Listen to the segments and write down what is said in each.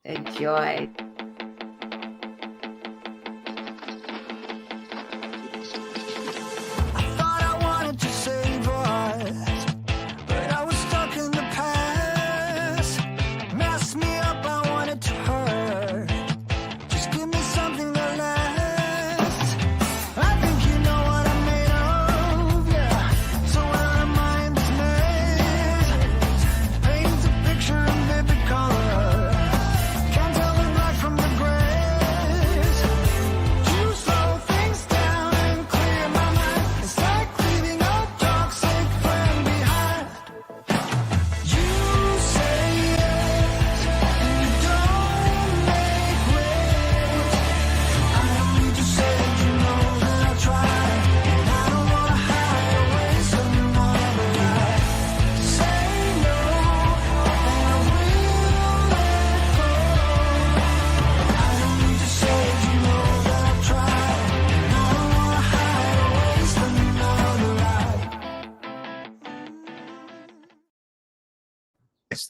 Enjoy.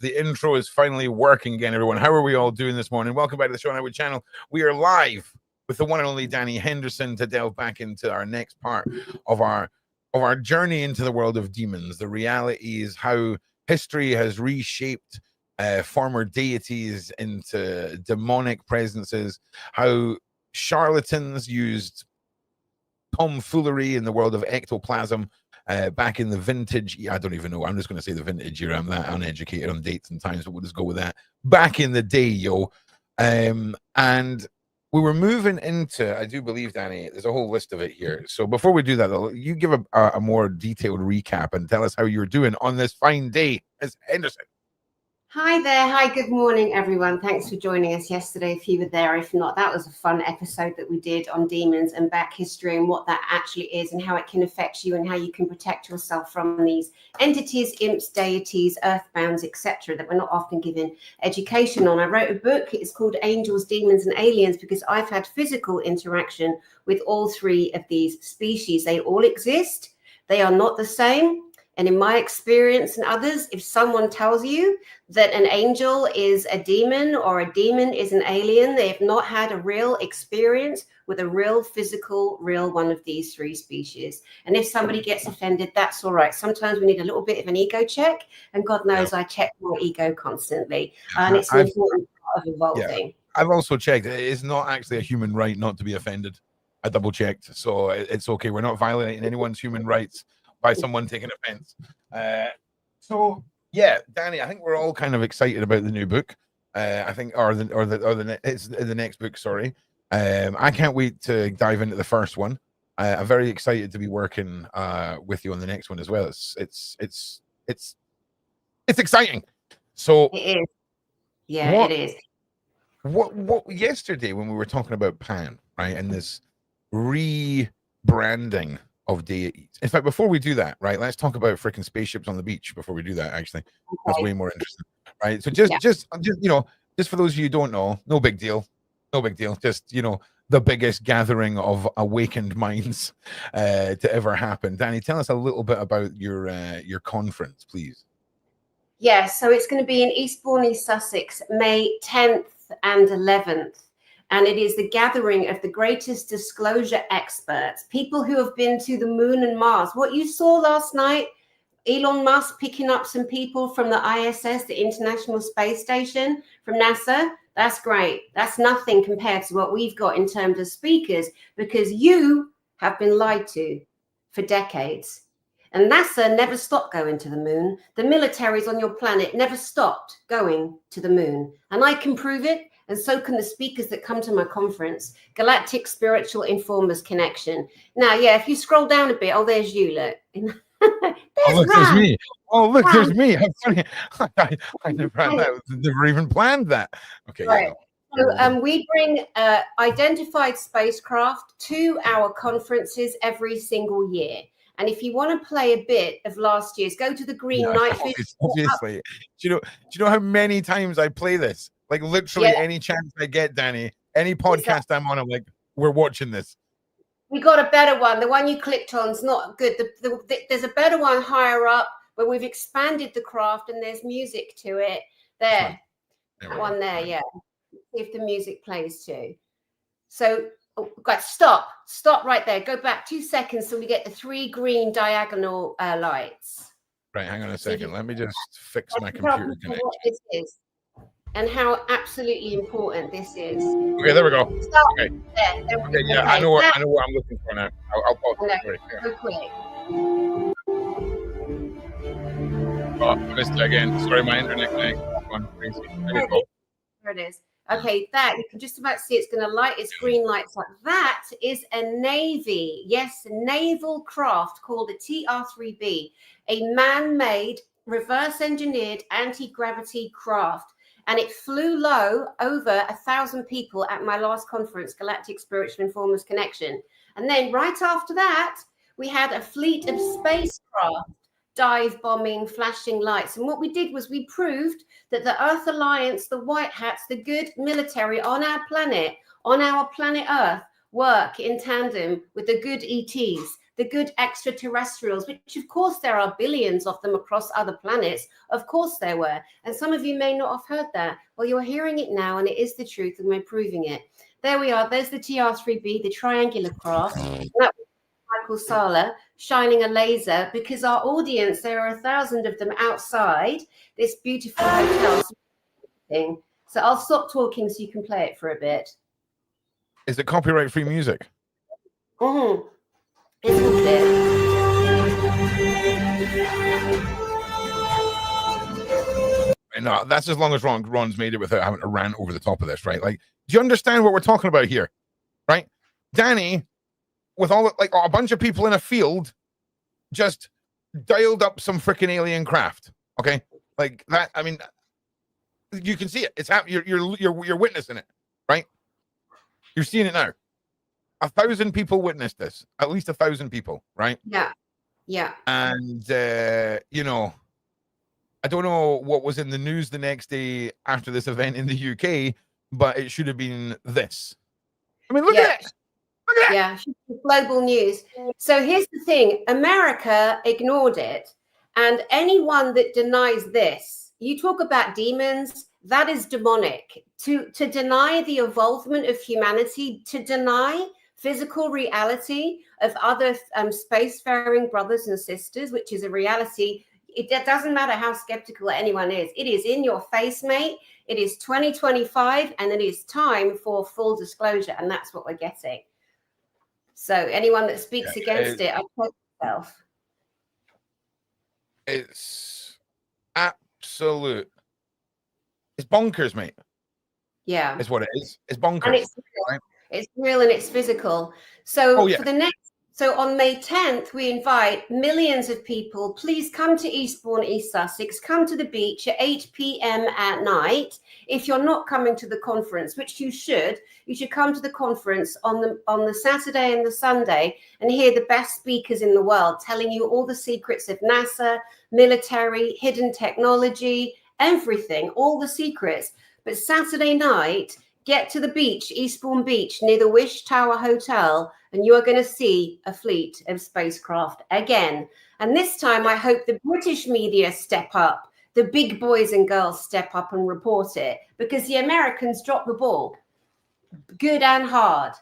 The intro is finally working again, everyone. How are we all doing this morning? Welcome back to the Show Now channel. We are live with the one and only Dani Henderson to delve back into our next part of our journey into the world of demons. The reality is how history has reshaped former deities into demonic presences, how charlatans used tomfoolery in the world of ectoplasm back in the vintage, I don't even know, I'm just going to say the vintage era. I'm that uneducated on dates and times, but we'll just go with that. Back in the day, yo. And we were moving into, I do believe, Dani, there's a whole list of it here. So before we do that, though, you give a more detailed recap and tell us how you're doing on this fine day as Henderson. Hi there. Hi, good morning, everyone. Thanks for joining us yesterday. If you were there, if not, that was a fun episode that we did on demons and back history and what that actually is and how it can affect you and how you can protect yourself from these entities, imps, deities, earthbounds, etc. that we're not often given education on. I wrote a book. It's called Angels, Demons and Aliens because I've had physical interaction with all three of these species. They all exist. They are not the same. And in my experience and others, if someone tells you that an angel is a demon or a demon is an alien, they have not had a real experience with a real physical, real one of these three species. And if somebody gets offended, that's all right. Sometimes we need a little bit of an ego check. And God knows I check my ego constantly. And it's an important part of evolving. Yeah, I've also checked. It's not actually a human right not to be offended. I double checked. So it's okay. We're not violating anyone's human rights by someone taking offense. So yeah, Dani, I think we're all kind of excited about the new book. I think, or the next book. Sorry, I can't wait to dive into the first one. I'm very excited to be working with you on the next one as well. It's exciting. So it is. Yeah, it is. What yesterday when we were talking about Pan, right, and this rebranding of deities. In fact, before we do that, right, let's talk about freaking spaceships on the beach before we do that. Actually, that's way more interesting, right? So just you know, just for those of you who don't know, no big deal. Just, you know, the biggest gathering of awakened minds to ever happen. Dani, tell us a little bit about your conference, please. Yeah, so it's going to be in Eastbourne, East Sussex, May 10th and 11th. And it is the gathering of the greatest disclosure experts, people who have been to the moon and Mars. What you saw last night, Elon Musk picking up some people from the ISS, the International Space Station, from NASA, that's great. That's nothing compared to what we've got in terms of speakers, because you have been lied to for decades. And NASA never stopped going to the moon. The militaries on your planet never stopped going to the moon. And I can prove it. And so can the speakers that come to my conference, Galactic Spiritual Informers Connection. Now, yeah, if you scroll down a bit, oh, there's you, look. There's me. Oh, look, there's me. How funny. I never even planned that. Okay. Right. So we bring identified spacecraft to our conferences every single year. And if you want to play a bit of last year's, go to the Green Knightfish. Obviously. Do you know how many times I play this? Like literally any chance I get, Dani, any podcast I'm on, I'm like, we're watching this. We got a better one. The one you clicked on is not good. There's a better one higher up where we've expanded the craft and there's music to it. There. That one there, yeah. if the music plays too. So, guys, stop right there. Go back 2 seconds so we get the 3 green diagonal lights. Right, hang on a second. Let me just fix my Tell computer me connection. what this is and how absolutely important this is. Okay, there we go. Start Okay. there. Okay, yeah, I know what I'm looking for now. I'll pause. Right, go quick. oh, I missed it again. Sorry, my internet connection is going crazy. There we go. There it is. Okay, that you can just about see it's going to light its green lights up. That is a Navy, yes, naval craft called a TR-3B, a man-made, reverse-engineered anti-gravity craft. And it flew low over 1,000 people at my last conference, Galactic Spiritual Informers Connection. And then right after that, we had a fleet of spacecraft dive bombing, flashing lights. And what we did was we proved that the Earth Alliance, the White Hats, the good military on our planet Earth, work in tandem with the good ETs, the good extraterrestrials, which of course there are billions of them across other planets. Of course there were. And some of you may not have heard that. Well, you're hearing it now, and it is the truth, and we're proving it. There we are. There's the TR-3B, the triangular craft. That Michael Sala shining a laser, because our audience, there are 1,000 of them outside this beautiful hotel thing. So I'll stop talking so you can play it for a bit. Is it copyright free music? Isn't it? No, that's as long as Ron's made it without having to rant over the top of this, right? Like, do you understand what we're talking about here? Right? Dani, with all like a bunch of people in a field, just dialed up some freaking alien craft. Okay, like that. I mean, you can see it. It's happening. You're witnessing it, right? You're seeing it now. 1,000 people witnessed this. At least 1,000 people, right? Yeah. And you know, I don't know what was in the news the next day after this event in the UK, but it should have been this. I mean, look at it. Yeah, global news. So here's the thing. America ignored it. And anyone that denies this, you talk about demons, that is demonic. To deny the evolvement of humanity, to deny physical reality of other spacefaring brothers and sisters, which is a reality. It doesn't matter how skeptical anyone is. It is in your face, mate. It is 2025, and it is time for full disclosure. And that's what we're getting. So anyone that speaks against it, I quote myself. It's absolute. It's bonkers, mate. Yeah. It's what it is. It's bonkers. And it's real. Right? It's real and it's physical. So for the next, so on May 10th, we invite millions of people. Please come to Eastbourne, East Sussex. Come to the beach at 8 p.m. at night. If you're not coming to the conference, which you should come to the conference on the Saturday and the Sunday and hear the best speakers in the world telling you all the secrets of NASA, military, hidden technology, everything, all the secrets. But Saturday night, get to the beach, Eastbourne Beach, near the Wish Tower Hotel, and you are going to see a fleet of spacecraft again. And this time, I hope the British media step up, the big boys and girls step up and report it, because the Americans dropped the ball, good and hard.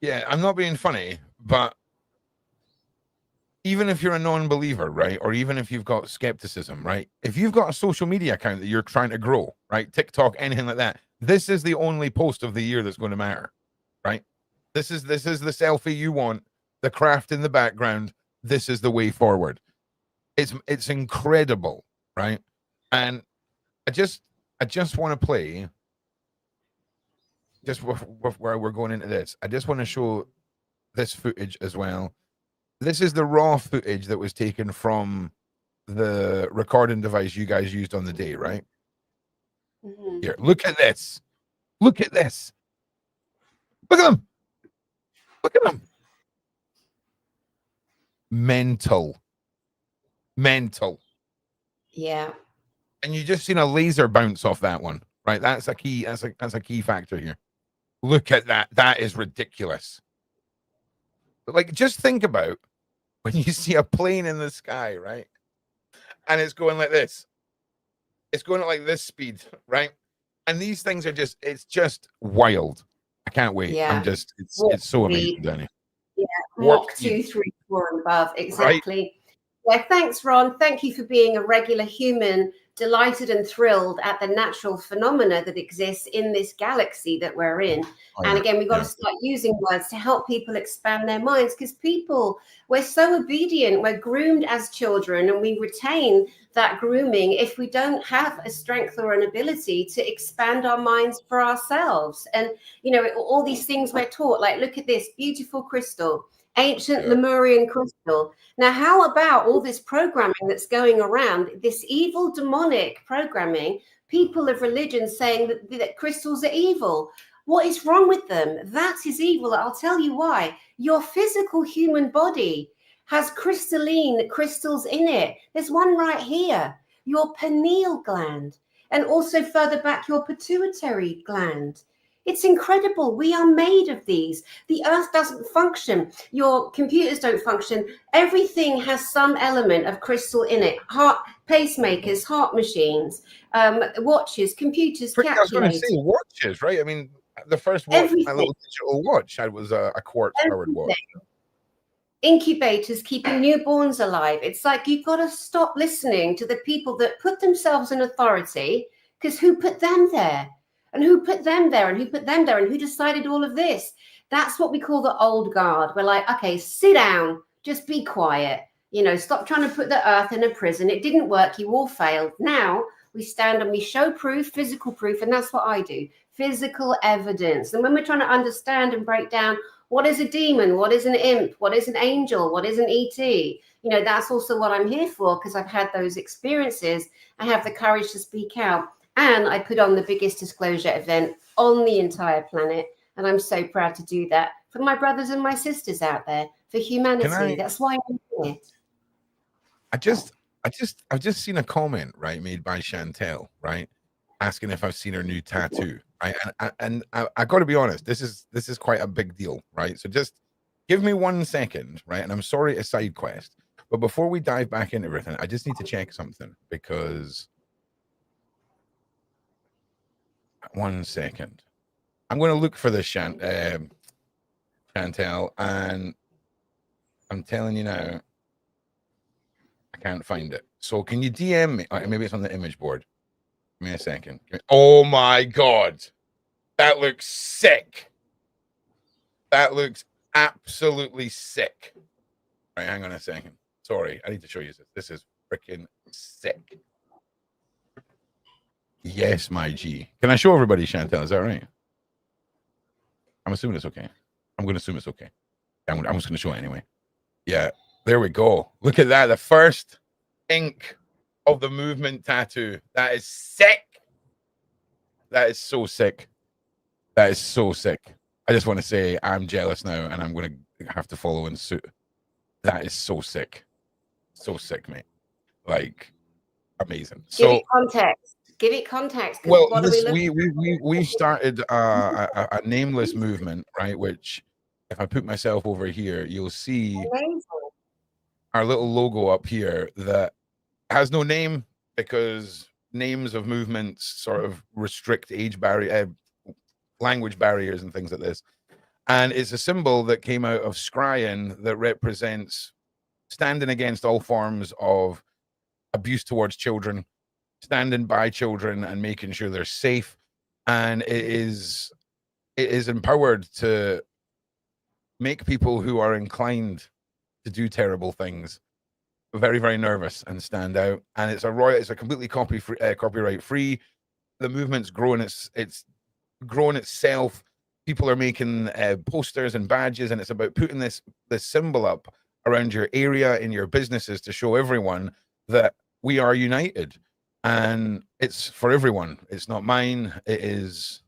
Yeah, I'm not being funny, but even if you're a non-believer, right, or even if you've got skepticism, right, if you've got a social media account that you're trying to grow, right, TikTok, anything like that, this is the only post of the year that's going to matter, right? This is the selfie you want, the craft in the background. This is the way forward. It's incredible, right? And I just want to play, just where we're going into this, I just want to show this footage as well. This is the raw footage that was taken from the recording device you guys used on the day, right? Mm-hmm. Here, look at this. Look at this. Look at them. Look at them. Mental. Yeah. And you just seen a laser bounce off that one, right? That's a key. That's a key factor here. Look at that. That is ridiculous. But like, just think about when you see a plane in the sky, right? And it's going like this. It's going at like this speed, right? And these things are it's just wild. I can't wait. Yeah. It's so amazing, Danny. Yeah, Warp Mach speed. 2, 3, 4 and above. Right. Exactly. Yeah, thanks, Ron. Thank you for being a regular human, delighted and thrilled at the natural phenomena that exists in this galaxy that we're in. And again, we've got to start using words to help people expand their minds, because people, we're so obedient, we're groomed as children, and we retain that grooming if we don't have a strength or an ability to expand our minds for ourselves. And, you know, all these things we're taught, like, look at this beautiful crystal, ancient Lemurian crystal. Now, how about all this programming that's going around, this evil demonic programming, people of religion saying that crystals are evil? What is wrong with them? That is evil. I'll tell you why. Your physical human body has crystalline crystals in it. There's one right here, your pineal gland, and also further back, your pituitary gland. It's incredible. We are made of these. The earth doesn't function. Your computers don't function. Everything has some element of crystal in it. Heart pacemakers, heart machines, watches, computers, calculators. I was going to say watches, right? I mean, the first watch, my little digital watch, I was a quartz-powered watch. Incubators keeping newborns alive. It's like, you've got to stop listening to the people that put themselves in authority, because who put them there? And who put them there? And who put them there? And who decided all of this? That's what we call the old guard. We're like, okay, sit down, just be quiet. You know, stop trying to put the earth in a prison. It didn't work. You all failed. Now we stand and we show proof, physical proof. And that's what I do. Physical evidence. And when we're trying to understand and break down, what is a demon? What is an imp? What is an angel? What is an ET? You know, that's also what I'm here for, because I've had those experiences. I have the courage to speak out. And I put on the biggest disclosure event on the entire planet. And I'm so proud to do that for my brothers and my sisters out there, for humanity. That's why I'm here. I've just seen a comment, right, made by Chantel, right, asking if I've seen her new tattoo. Right? And I got to be honest, this is quite a big deal, right? So just give me 1 second, right? And I'm sorry, a side quest, but before we dive back into everything, I just need to check something, because 1 second, I'm going to look for this Chantel, and I'm telling you now, I can't find it. So can you DM me? Maybe it's on the image board. Give me a second. Oh my God. That looks sick. That looks absolutely sick. All right, hang on a second. Sorry, I need to show you this. This is freaking sick. Yes, my G. Can I show everybody, Chantel? Is that right? I'm assuming it's okay. I'm going to assume it's okay. I'm just going to show it anyway. Yeah, there we go. Look at that. The first ink of the movement tattoo. That is sick. That is so sick. That is so sick. I just want to say I'm jealous now, and I'm going to have to follow in suit. That is so sick. So sick, mate. Like, amazing. Give it context. Give it context. Well, we started a nameless movement, right? Which, if I put myself over here, you'll see our little logo up here that has no name, because names of movements sort of restrict age barrier, language barriers, and things like this. And it's a symbol that came out of scrying that represents standing against all forms of abuse towards children, standing by children and making sure they're safe. And it is empowered to make people who are inclined to do terrible things very, very nervous and stand out. And it's a completely copyright free. The movement's growing. It's growing itself. People are making posters and badges, and it's about putting this symbol up around your area in your businesses to show everyone that we are united. And it's for everyone. It's not mine. It is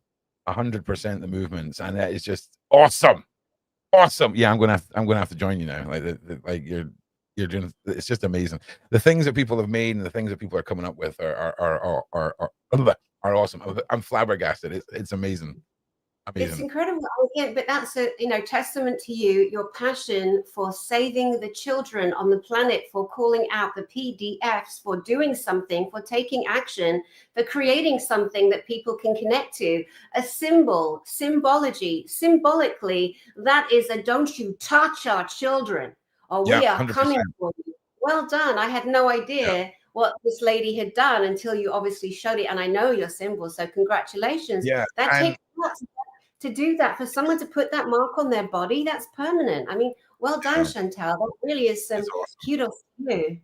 100% the movement's, and that is just awesome. Yeah, I'm gonna have to join you now. Like you're doing. It's just amazing. The things that people have made and the things that people are coming up with are awesome. I'm flabbergasted. It's amazing. Amazing. It's incredible. Again, but that's a testament to you, your passion for saving the children on the planet, for calling out the PDFs, for doing something, for taking action, for creating something that people can connect to. A symbol, symbolically, that is a don't you touch our children, or we are 100%. coming for you. Well done. I had no idea what this lady had done until you obviously showed it, and I know your symbol, so congratulations. Yeah, That takes lots to do that, for someone to put that mark on their body. That's permanent. I mean, well done, Chantal. That really is some kudos to you.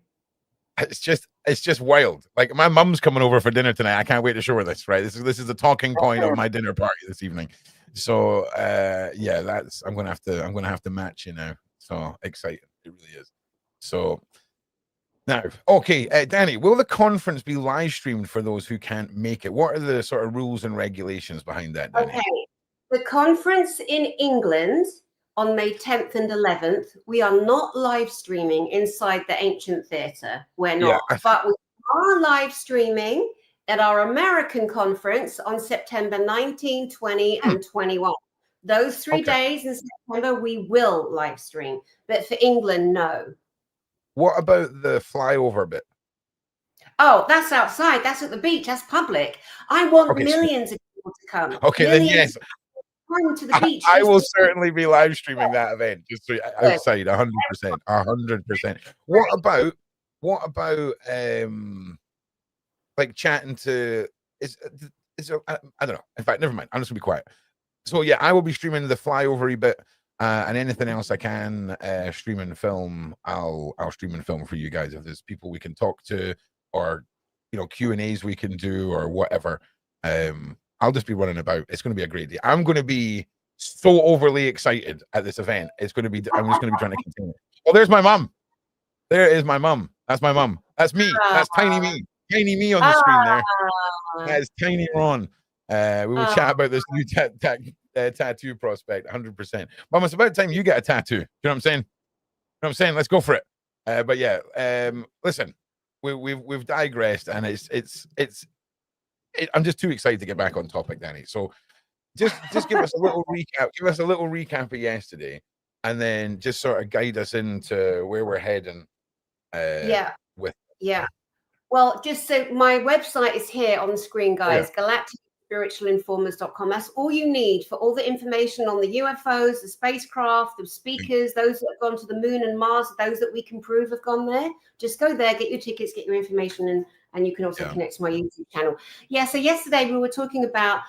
It's just wild. Like, my mum's coming over for dinner tonight. I can't wait to show her this. Right, this is a talking point of my dinner party this evening. So yeah, that's I'm gonna have to match you now. So exciting, it really is. So now, okay, Dani, will the conference be live streamed for those who can't make it? What are the sort of rules and regulations behind that, Dani? Okay, the conference in England on May 10th and 11th, we are not live streaming inside the Ancient Theatre. We're not, but we are live streaming at our American conference on September 19, 20, and 21. Those 3 days in September, we will live stream, but for England, no. What about the flyover bit? Oh, that's outside. That's at the beach. That's public. I want millions of people to come. Okay, then yes. To the beach. I will certainly be live streaming that event just outside, 100%, 100%. What about like chatting to I don't know. In fact, never mind. I'm just gonna be quiet. So yeah, I will be streaming the flyover bit, and anything else I can stream and film, I'll stream and film for you guys. If there's people we can talk to, or Q&As we can do, or whatever. I'll just be running about. It's going to be a great day. I'm going to be so overly excited at this event. It's going to be, I'm just going to be trying to contain it. Oh, there's my mum. There is my mum. That's my mum. That's me. That's tiny me. Tiny me on the screen there. That is tiny Ron. We will chat about this new tattoo prospect, 100%. Mum, it's about time you get a tattoo. You know what I'm saying? You know what I'm saying? Let's go for it. But yeah, listen, we've digressed, and I'm just too excited to get back on topic, Dani. So just give us a little recap. Give us a little recap of yesterday, and then just sort of guide us into where we're heading. Well, just so my website is here on the screen, guys. Galactic Spiritual Informers.com. That's all you need for all the information on the UFOs, the spacecraft, the speakers, those that have gone to the moon and Mars, those that we can prove have gone there. Just go there, get your tickets, get your information, and you can also connect to my YouTube channel. Yeah, so yesterday we were talking about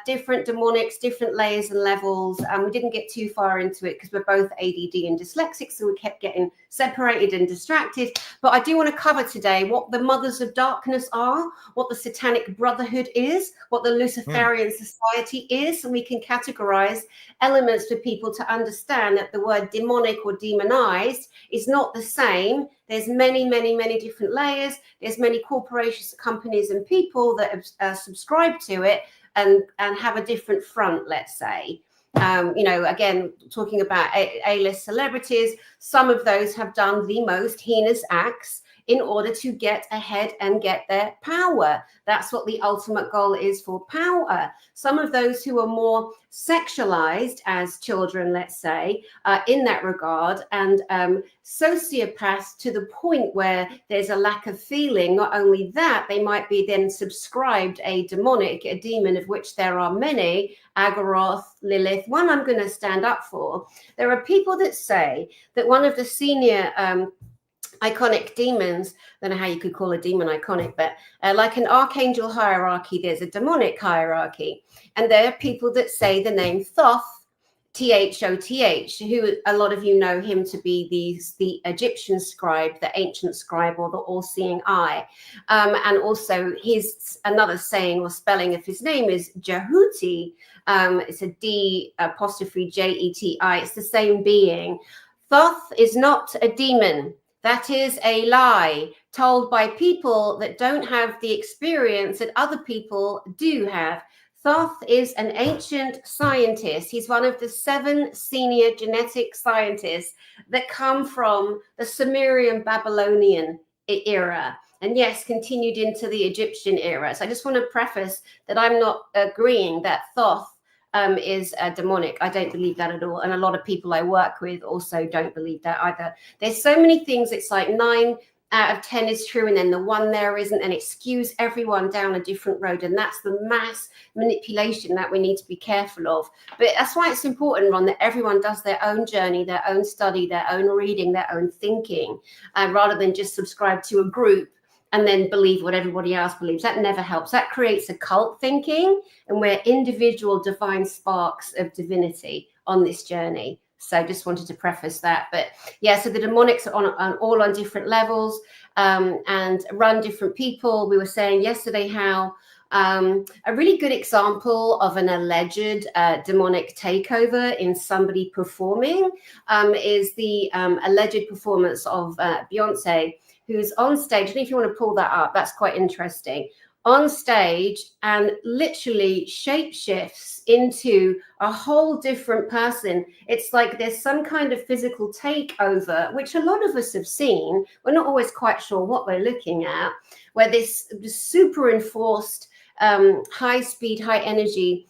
different demonics, different layers and levels, and we didn't get too far into it because we're both ADD and dyslexic, so we kept getting separated and distracted. But I do want to cover today what the mothers of darkness are, what the satanic brotherhood is, what the Luciferian society is, and we can categorize elements for people to understand that the word demonic or demonized is not the same. There's many, many, many different layers. There's many corporations, companies, and people that have subscribed to it and have a different front, let's say. Again, talking about A-list celebrities, some of those have done the most heinous acts in order to get ahead and get their power. That's what the ultimate goal is, for power. Some of those who are more sexualized as children, let's say, in that regard, and sociopaths to the point where there's a lack of feeling. Not only that, they might be then subscribed a demonic, a demon, of which there are many, Agaroth, Lilith, one I'm going to stand up for. There are people that say that one of the senior iconic demons, I don't know how you could call a demon iconic, but like an archangel hierarchy, there's a demonic hierarchy. And there are people that say the name Thoth, Thoth, who a lot of you know him to be the Egyptian scribe, the ancient scribe, or the all-seeing eye. And also another saying or spelling of his name is Jehuti. It's a D''Jeti. It's the same being. Thoth is not a demon. That is a lie told by people that don't have the experience that other people do have. Thoth is an ancient scientist. He's one of the 7 senior genetic scientists that come from the Sumerian Babylonian era. And yes, continued into the Egyptian era. So I just want to preface that I'm not agreeing that Thoth is demonic. I don't believe that at all. And a lot of people I work with also don't believe that either. There's so many things. It's like 9 out of 10 is true, and then the one there isn't, and it skews everyone down a different road. And that's the mass manipulation that we need to be careful of. But that's why it's important, Ron, that everyone does their own journey, their own study, their own reading, their own thinking, rather than just subscribe to a group and then believe what everybody else believes. That never helps. That creates a cult thinking, and we're individual divine sparks of divinity on this journey. So just wanted to preface that. But yeah, so the demonics are all on different levels and run different people. We were saying yesterday how a really good example of an alleged demonic takeover in somebody performing is the alleged performance of Beyonce, who's on stage. I don't know if you want to pull that up. That's quite interesting. On stage and literally shapeshifts into a whole different person. It's like there's some kind of physical takeover, which a lot of us have seen. We're not always quite sure what we're looking at, where this super enforced, high speed, high energy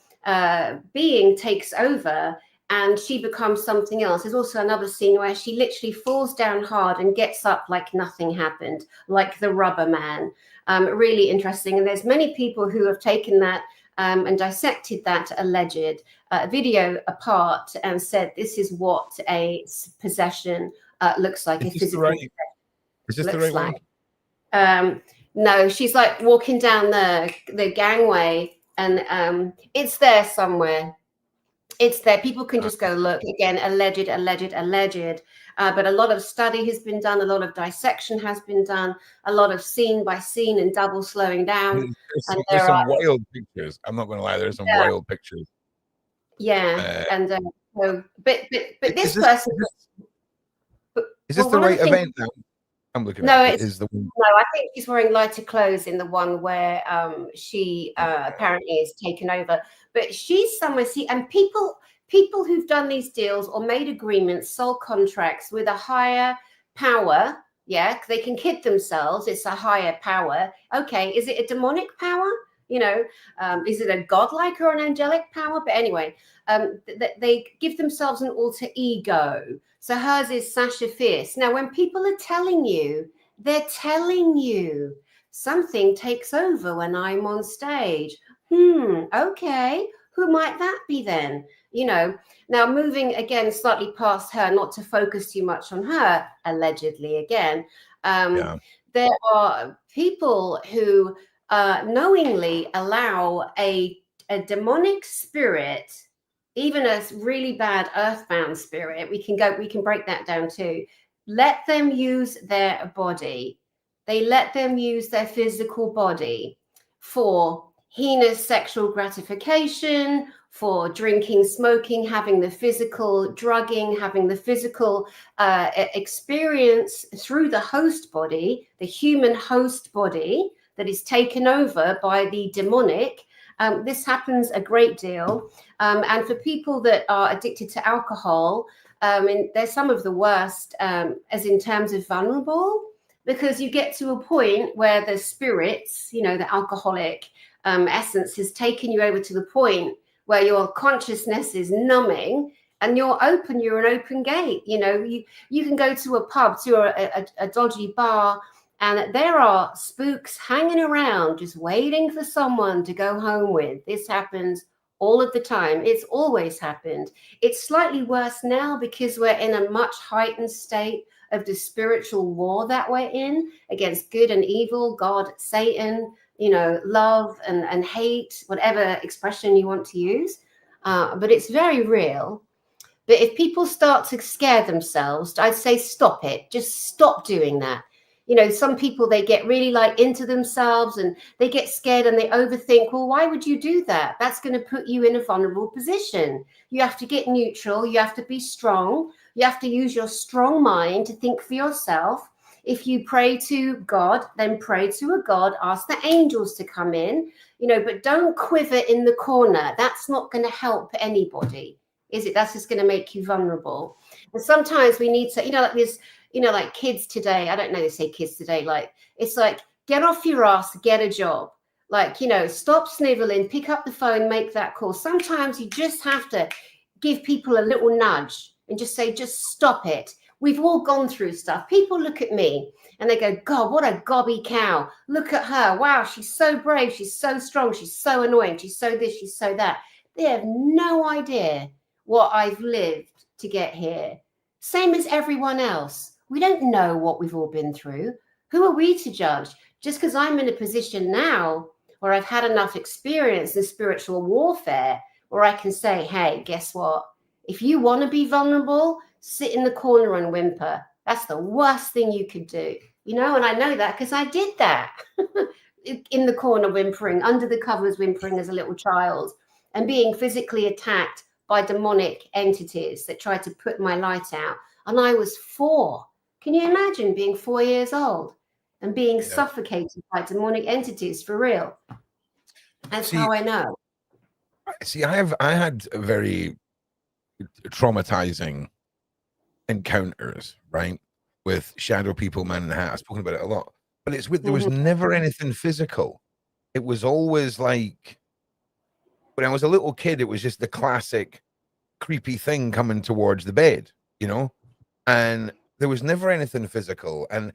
being takes over, and she becomes something else. There's also another scene where she literally falls down hard and gets up like nothing happened, like the rubber man. Really interesting. And there's many people who have taken that and dissected that alleged video apart and said this is what a possession looks like. Is this the right one? No, she's like walking down the gangway, and it's there somewhere. It's there. People can just go look. Again, alleged. But a lot of study has been done. A lot of dissection has been done. A lot of scene by scene and double slowing down. There's some wild pictures. I'm not going to lie. There's some wild pictures. Yeah. But this person. Is this the right event now? I'm looking at it. No, I think she's wearing lighter clothes in the one where she apparently is taken over. But she's somewhere, and people who've done these deals or made agreements, sold contracts with a higher power, they can kid themselves. It's a higher power. Okay, is it a demonic power? Is it a godlike or an angelic power? But anyway, they give themselves an alter ego. So hers is Sasha Fierce. Now, when people are telling you, they're telling you something takes over when I'm on stage. Okay, who might that be then? Now moving again slightly past her, not to focus too much on her, allegedly again. There are people who knowingly allow a demonic spirit, even a really bad earthbound spirit. We can break that down too. Let them use their body. They let them use their physical body for heinous sexual gratification, for drinking, smoking, having the physical drugging, having the physical experience through the host body, the human host body that is taken over by the demonic. This happens a great deal. And for people that are addicted to alcohol, they're some of the worst as in terms of vulnerable, because you get to a point where the spirits, the alcoholic essence has taken you over to the point where your consciousness is numbing and you're an open gate. You can go to a pub, to a dodgy bar, and there are spooks hanging around just waiting for someone to go home with. This happens all of the time. It's always happened. It's slightly worse now because we're in a much heightened state of the spiritual war that we're in against good and evil, God, Satan, love and hate, whatever expression you want to use. But it's very real. But if people start to scare themselves, I'd say stop it. Just stop doing that. Some people, they get really into themselves and they get scared and they overthink. Well, why would you do that? That's going to put you in a vulnerable position. You have to get neutral. You have to be strong. You have to use your strong mind to think for yourself. If you pray to God, then pray to a God. Ask the angels to come in, but don't quiver in the corner. That's not going to help anybody, is it? That's just going to make you vulnerable. And sometimes we need to, like this, like kids today, I don't know, they say kids today, it's like, get off your ass, get a job. Like, stop sniveling, pick up the phone, make that call. Sometimes you just have to give people a little nudge and just say, just stop it. We've all gone through stuff. People look at me and they go, God, what a gobby cow. Look at her. Wow, she's so brave. She's so strong. She's so annoying. She's so this, she's so that. They have no idea what I've lived to get here. Same as everyone else. We don't know what we've all been through. Who are we to judge? Just because I'm in a position now where I've had enough experience in spiritual warfare where I can say, hey, guess what? If you want to be vulnerable, sit in the corner and whimper. That's the worst thing you could do. And I know that because I did that in the corner whimpering, under the covers whimpering as a little child, and being physically attacked by demonic entities that tried to put my light out. And I was 4. Can you imagine being 4 years old and being suffocated by demonic entities for real? That's how I know. See, I had a very traumatizing encounters, right, with shadow people, man in the hat. I've spoken about it a lot, but there was never anything physical. It was always like, when I was a little kid, it was just the classic creepy thing coming towards the bed, and there was never anything physical. And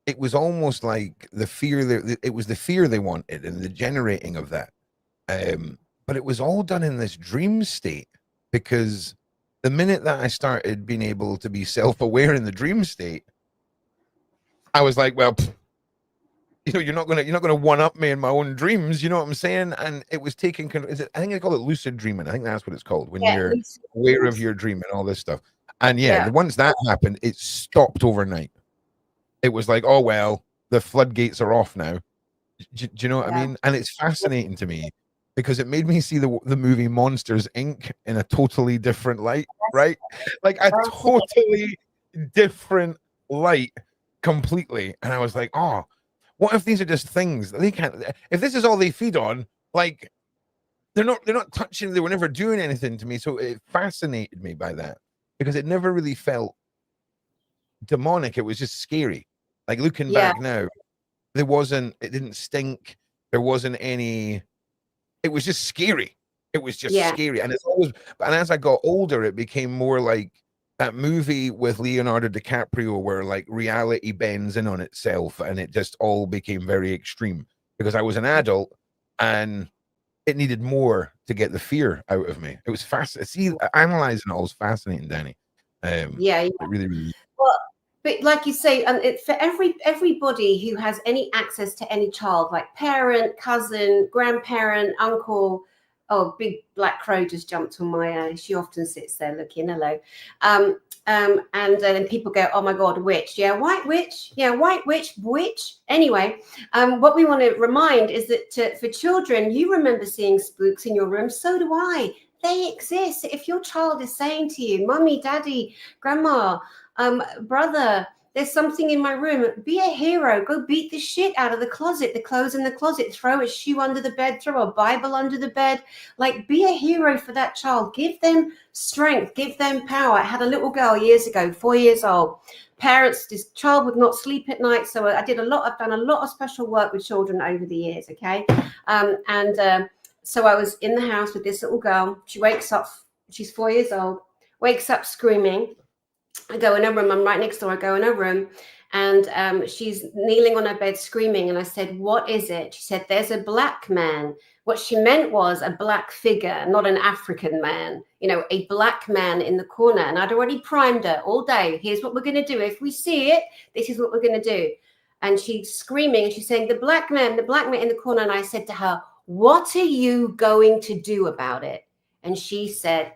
it was almost like the fear it was the fear they wanted and the generating of that. But it was all done in this dream state, because the minute that I started being able to be self-aware in the dream state, I was like, well, you're not gonna one up me in my own dreams. You know what I'm saying? And it was taking. I think they call it lucid dreaming. I think that's what it's called, when you're aware of your dream and all this stuff. And once that happened, it stopped overnight. It was like, oh well, the floodgates are off now. Do you know what I mean? And it's fascinating to me, because it made me see the movie Monsters Inc. in a totally different light, right? Like a totally different light completely. And I was like, oh, what if these are just things they can't, if this is all they feed on, like they're not touching, they were never doing anything to me. So it fascinated me by that, because it never really felt demonic. It was just scary. Like looking back now, it didn't stink. There wasn't any, it was just scary. It was just scary. And and as I got older, it became more like that movie with Leonardo DiCaprio where like reality bends in on itself, and it just all became very extreme, because I was an adult and it needed more to get the fear out of me. It was fascinating. See, analyzing it all was fascinating, Dani. It really, really. Well, but like you say, for everybody who has any access to any child, like parent, cousin, grandparent, uncle. Oh, big black crow just jumped on my eye. She often sits there looking, hello. And then people go, oh my God, witch. Yeah, white witch. Yeah, white witch, witch. Anyway, what we want to remind is that for children, you remember seeing spooks in your room. So do I. They exist. If your child is saying to you, mommy, daddy, grandma, brother, there's something in my room, be a hero. Go beat the shit out of the closet, the clothes in the closet, throw a shoe under the bed, throw a Bible under the bed. Like, be a hero for that child. Give them strength, give them power. I had a little girl years ago, 4 years old. Parents, this child would not sleep at night. So I've done a lot of special work with children over the years, okay? So I was in the house with this little girl. She wakes up, she's 4 years old, wakes up screaming. I go in her room, I'm right next door, I go in her room, and she's kneeling on her bed screaming. And I said, what is it? She said, there's a black man. What she meant was a black figure, not an African man, a black man in the corner. And I'd already primed her all day. Here's what we're going to do. If we see it, this is what we're going to do. And she's screaming and she's saying, the black man in the corner. And I said to her, what are you going to do about it? And she said,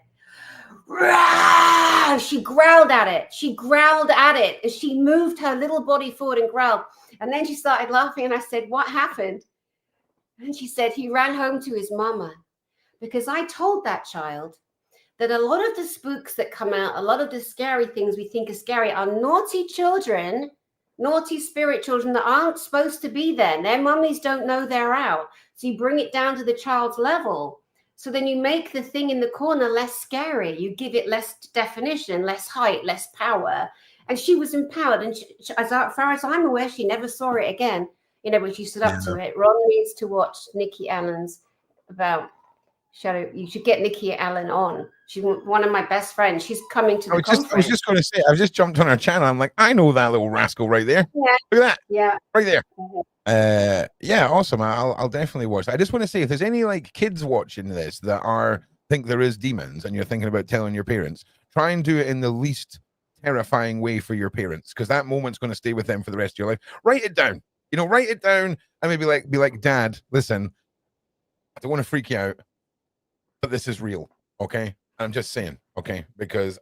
Rah! She growled at it. And she moved her little body forward and growled. And then she started laughing. And I said, what happened? And she said, he ran home to his mama. Because I told that child that a lot of the spooks that come out, a lot of the scary things we think are scary are naughty children, naughty spirit children that aren't supposed to be there. Their mummies don't know they're out. So you bring it down to the child's level. So then you make the thing in the corner less scary. You give it less definition, less height, less power. And she was empowered. And as far as I'm aware, she never saw it again. you know, but she stood up Yeah. to it. Ron needs to watch Nikki Allen's about shadow. You should get Nikki Allen on. She's one of my best friends. She's coming to the conference. I was just going to say, I've just jumped on her channel. I'm like, I know that little rascal right there. Yeah. Look at that. Yeah. Right there. Yeah, awesome. I'll definitely watch. I just want to say, if there's any like kids watching this that think there is demons and you're thinking about telling your parents, try and do it in the least terrifying way for your parents, because that moment's going to stay with them for the rest of your life. Write it down. You know, write it down and maybe be like, Dad, listen, I don't want to freak you out, but this is real, okay? I'm just saying, okay, because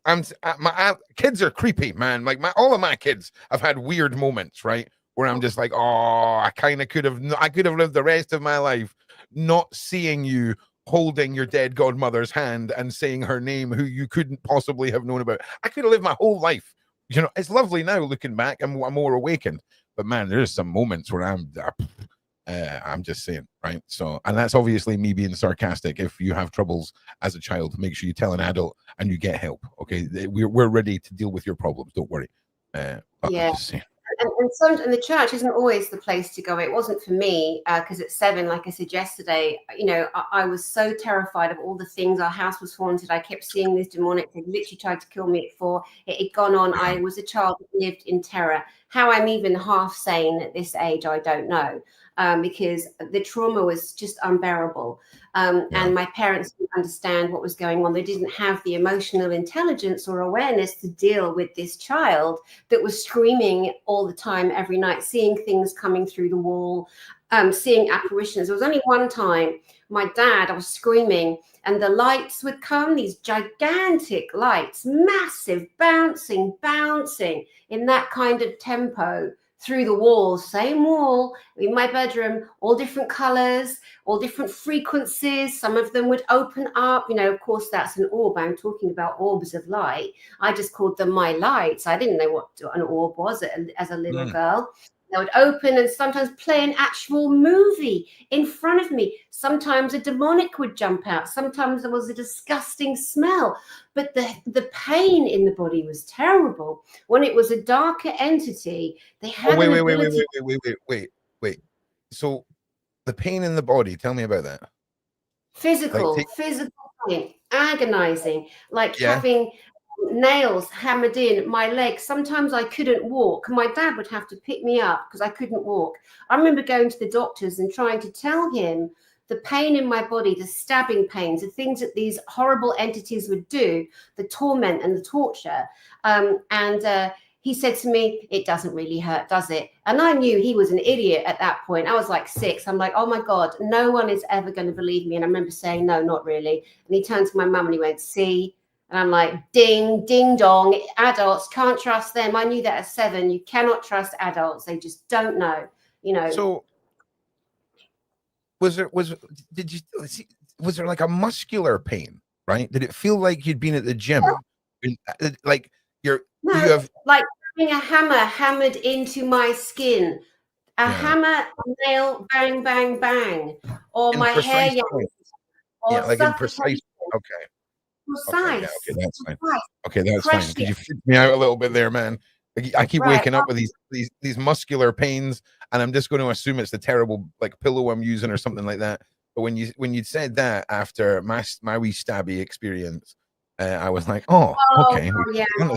my kids are creepy, man. Like all of my kids have had weird moments, right, where I'm just like, oh, I could have lived the rest of my life not seeing you holding your dead godmother's hand and saying her name, who you couldn't possibly have known about. I could have lived my whole life. You know, it's lovely now looking back. I'm more awakened, but man, there's some moments where I'm just saying, right? So, and that's obviously me being sarcastic. If you have troubles as a child, make sure you tell an adult and you get help. Okay, we're ready to deal with your problems. Don't worry. Yeah. I'm just saying. And the church isn't always the place to go. It wasn't for me because at 7, like I said yesterday, you know, I was so terrified of all the things. Our house was haunted. I kept seeing these demonic. They literally tried to kill me at 4. It had gone on. I was a child that lived in terror. How I'm even half sane at this age, I don't know, because the trauma was just unbearable. And my parents didn't understand what was going on. They didn't have the emotional intelligence or awareness to deal with this child that was screaming all the time, every night, seeing things coming through the wall, seeing apparitions. There was only one time I was screaming and the lights would come, these gigantic lights, massive, bouncing in that kind of tempo through the walls, same wall in my bedroom, all different colors, all different frequencies. Some of them would open up, you know, of course that's an orb. I'm talking about orbs of light. I just called them my lights. I didn't know what an orb was as a little girl. They would open and sometimes play an actual movie in front of me. Sometimes a demonic would jump out. Sometimes there was a disgusting smell. But the pain in the body was terrible. When it was a darker entity, they had wait. So the pain in the body, tell me about that. Physical pain, agonizing, like having nails hammered in my legs. Sometimes I couldn't walk. My dad would have to pick me up because I couldn't walk. I remember going to the doctors and trying to tell him the pain in my body, the stabbing pains, the things that these horrible entities would do, the torment and the torture. He said to me, it doesn't really hurt, does it? And I knew he was an idiot at that point. I was like 6. I'm like, oh my God, no one is ever going to believe me. And I remember saying, no, not really. And he turned to my mum and he went, see? And I'm like, ding, ding dong. Adults, can't trust them. I knew that at 7. You cannot trust adults. They just don't know, you know. So was there like a muscular pain, right? Did it feel like you'd been at the gym? Like like having a hammer hammered into my skin, a hammer, nail, bang, bang, bang, or my hair, like in precise. Okay, that's fine. Okay, that's fine. Because you freaked me out a little bit there, man. I keep waking up with these muscular pains, and I'm just going to assume it's the terrible like pillow I'm using or something like that. But when you said that after my wee stabby experience, I was like, okay. Yeah. No,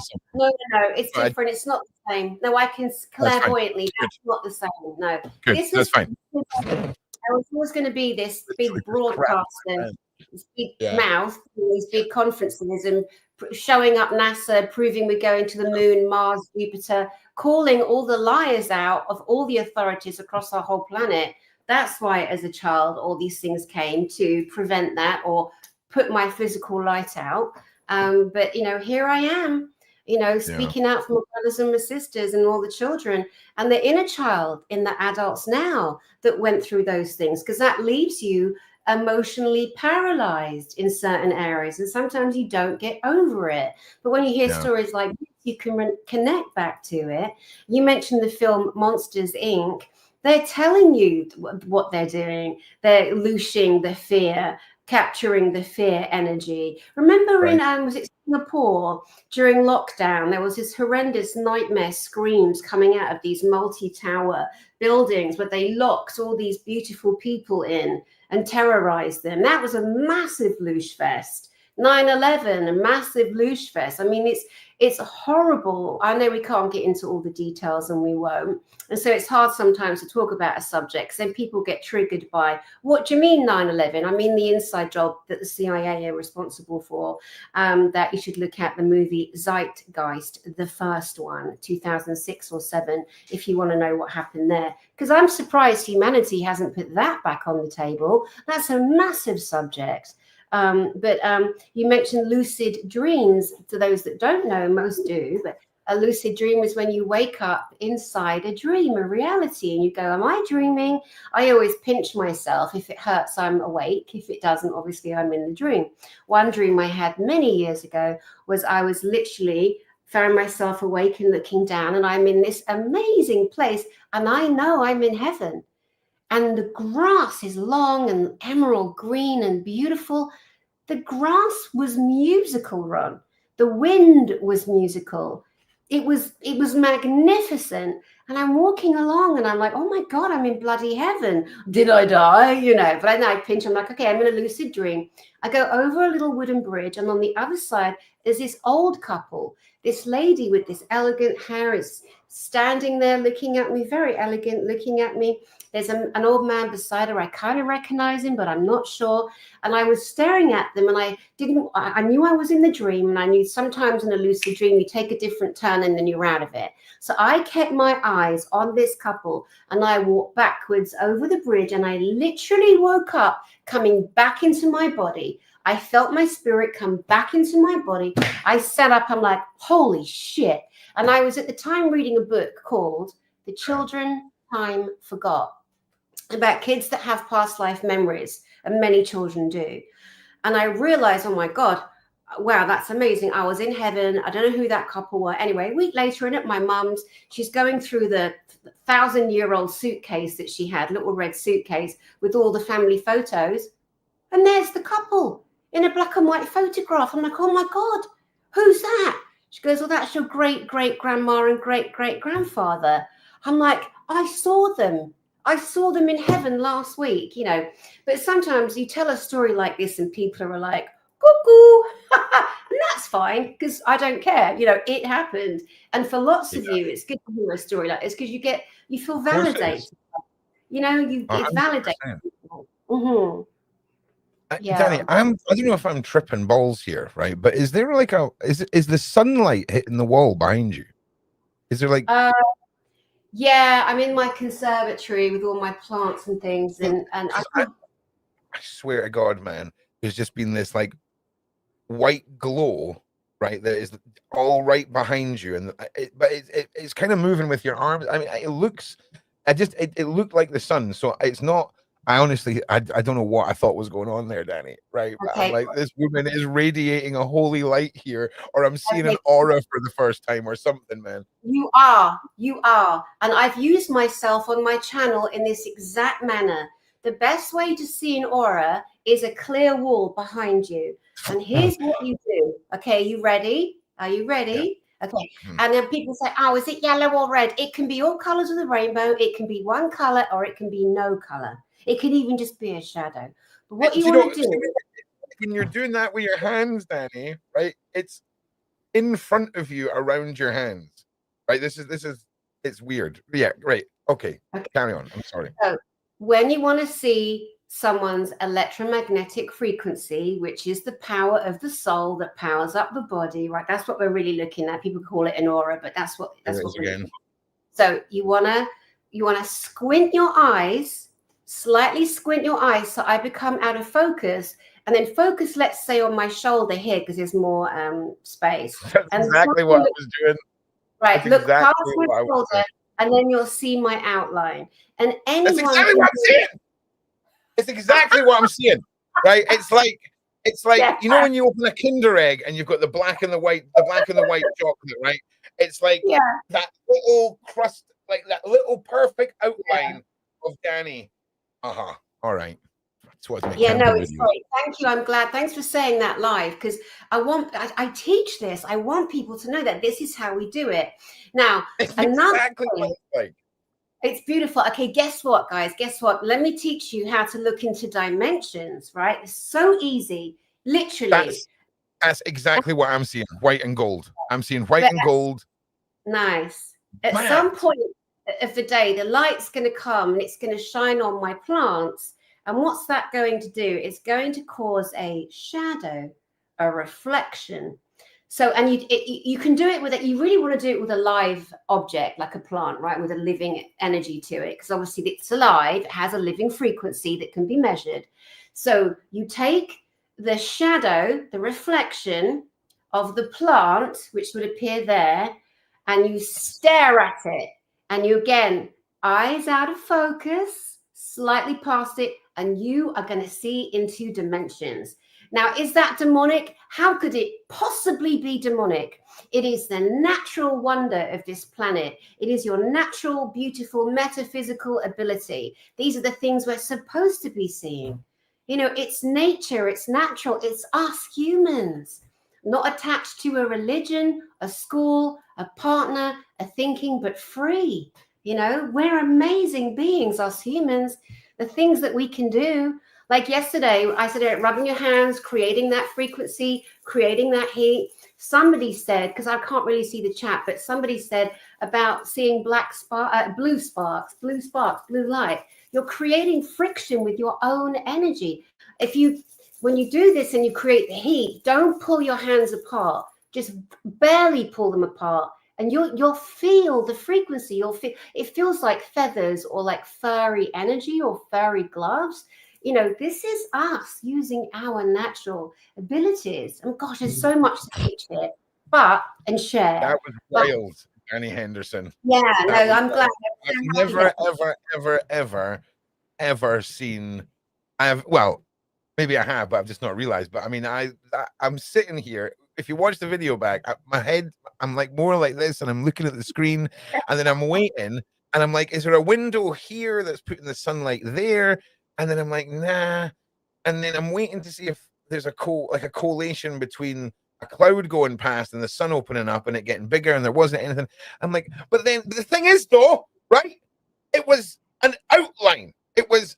it's different. It's not the same. No, I can clairvoyantly. That's not the same. No, that's fine. There was always going to be this big broadcast and this big mouth, these big conferences, and showing up NASA, proving we're going to the moon, Mars, Jupiter, calling all the liars out of all the authorities across our whole planet. That's why, as a child, all these things came to prevent that or put my physical light out. But, you know, here I am, you know, speaking out for my brothers and my sisters and all the children and the inner child in the adults now that went through those things, because that leaves you emotionally paralyzed in certain areas. And sometimes you don't get over it. But when you hear stories like this, you can connect back to it. You mentioned the film Monsters, Inc. They're telling you what they're doing. They're looshing the fear. capturing the fear energy. Remember Right. in was it Singapore during lockdown, there was this horrendous nightmare screams coming out of these multi-tower buildings where they locked all these beautiful people in and terrorized them. That was a massive loosh fest. 9/11, a massive loosh fest. I mean, it's horrible. I know we can't get into all the details, and we won't. And so it's hard sometimes to talk about a subject, because then people get triggered by, what do you mean 9/11? I mean the inside job that the CIA are responsible for. That you should look at the movie Zeitgeist, the first one, 2006 or 7, if you want to know what happened there. Because I'm surprised humanity hasn't put that back on the table. That's a massive subject. But you mentioned lucid dreams. To those that don't know, most do, but a lucid dream is when you wake up inside a dream, a reality, and you go, am I dreaming? I always pinch myself. If it hurts, I'm awake. If it doesn't, obviously I'm in the dream. One dream I had many years ago was I was literally found myself awake and looking down, and I'm in this amazing place, and I know I'm in heaven. And the grass is long and emerald green and beautiful. The grass was musical, Ron. The wind was musical. It was magnificent. And I'm walking along and I'm like, oh my God, I'm in bloody heaven. Did I die? You know, but I pinch, I'm like, okay, I'm in a lucid dream. I go over a little wooden bridge, and on the other side is this old couple. This lady with this elegant hair is standing there looking at me, very elegant, looking at me. There's an old man beside her. I kind of recognize him, but I'm not sure. And I was staring at them, and I knew I was in the dream, and I knew sometimes in a lucid dream, you take a different turn and then you're out of it. So I kept my eyes on this couple, and I walked backwards over the bridge, and I literally woke up coming back into my body. I felt my spirit come back into my body. I sat up, I'm like, holy shit. And I was at the time reading a book called The Children Time Forgot, about kids that have past life memories, and many children do. And I realized, oh my God, wow, that's amazing. I was in heaven. I don't know who that couple were. Anyway, a week later, in at my mum's, she's going through the 1,000-year-old suitcase that she had, little red suitcase with all the family photos. And there's the couple in a black and white photograph. I'm like, oh my God, who's that? She goes, well, that's your great-great-grandma and great-great-grandfather. I'm like, I saw them. I saw them in heaven last week, you know. But sometimes you tell a story like this and people are like, cuckoo. And that's fine, because I don't care. You know, it happened. And for lots of you, it's good to hear a story like this, because you feel validated. You know, it's validated. Mm-hmm. Yeah. Danny, I don't know if I'm tripping balls here, right? But is there like is the sunlight hitting the wall behind you? Is there like yeah, I'm in my conservatory with all my plants and things, and I swear to God, man, there's just been this like white glow, right? That is all right behind you, and it's kind of moving with your arms. I mean, it looks, it looked like the sun, so it's not. I honestly, I don't know what I thought was going on there, Danny. Right? okay. I'm like, this woman is radiating a holy light here, or I'm seeing an aura for the first time, or something, man. You are, and I've used myself on my channel in this exact manner. The best way to see an aura is a clear wall behind you. And here's what you do. Okay, you ready? Are you ready? Yeah. Okay. And then people say, oh, is it yellow or red? It can be all colors of the rainbow. It can be one color, or it can be no color. It can even just be a shadow. But what you want to do, when you're doing that with your hands, Danny, right? It's in front of you, around your hands, right? This is it's weird. Yeah, great. Okay, carry on. I'm sorry. So when you want to see someone's electromagnetic frequency, which is the power of the soul that powers up the body, right? That's what we're really looking at. People call it an aura, but that's what we're looking at. So you wanna squint your eyes, slightly squint your eyes, so I become out of focus, and then focus, let's say, on my shoulder here, because there's more space. That's exactly what I was doing. Right, that's look past my shoulder, and then you'll see my outline. And anyone, that's exactly what I'm seeing. It's exactly what I'm seeing, right? It's like yeah. You know when you open a Kinder egg and you've got the black and the white chocolate, right? It's like that little crust, like that little perfect outline of Danny. All right. So it's my Yeah, no, camping it's videos. great. Thank you. I'm glad. Thanks for saying that live, because I teach this. I want people to know that this is how we do it. Now, It's another exactly what thing, it's like. it's beautiful. Okay, guess what, guys? Guess what? Let me teach you how to look into dimensions, right? It's so easy, literally. That's exactly what I'm seeing. White and gold. I'm seeing white But and gold. nice. At Mad. some point of the day, the light's going to come and it's going to shine on my plants. And what's that going to do? It's going to cause a shadow, a reflection. So, and you can do it with it. You really want to do it with a live object, like a plant, right? With a living energy to it, because obviously it's alive. It has a living frequency that can be measured. So you take the shadow, the reflection of the plant, which would appear there, and you stare at it. And you, again, eyes out of focus, slightly past it, and you are going to see into dimensions. Now, is that demonic? How could it possibly be demonic? It is the natural wonder of this planet. It is your natural, beautiful, metaphysical ability. These are the things we're supposed to be seeing. You know, it's nature, it's natural, it's us humans, not attached to a religion, a school, a partner, a thinking, but free. You know, we're amazing beings, us humans. The things that we can do, like yesterday, I said, rubbing your hands, creating that frequency, creating that heat. Somebody said, because I can't really see the chat, but somebody said about seeing blue sparks, blue light. You're creating friction with your own energy. When you do this and you create the heat, don't pull your hands apart. Just barely pull them apart. And you'll feel the frequency. It feels like feathers or like furry energy or furry gloves. You know, this is us using our natural abilities. And gosh, there's so much to teach here, and share. That was wild, Dani Henderson. Yeah, that no, I'm glad. I've never, ever seen. Maybe I have, but I've just not realized. But I mean, I'm sitting here. If you watch the video back, my head, I'm like more like this, and I'm looking at the screen, and then I'm waiting, and I'm like, is there a window here that's putting the sunlight there? And then I'm like, nah. And then I'm waiting to see if there's a collation between a cloud going past and the sun opening up and it getting bigger, and there wasn't anything. I'm like, but then the thing is, though, right? It was an outline. There was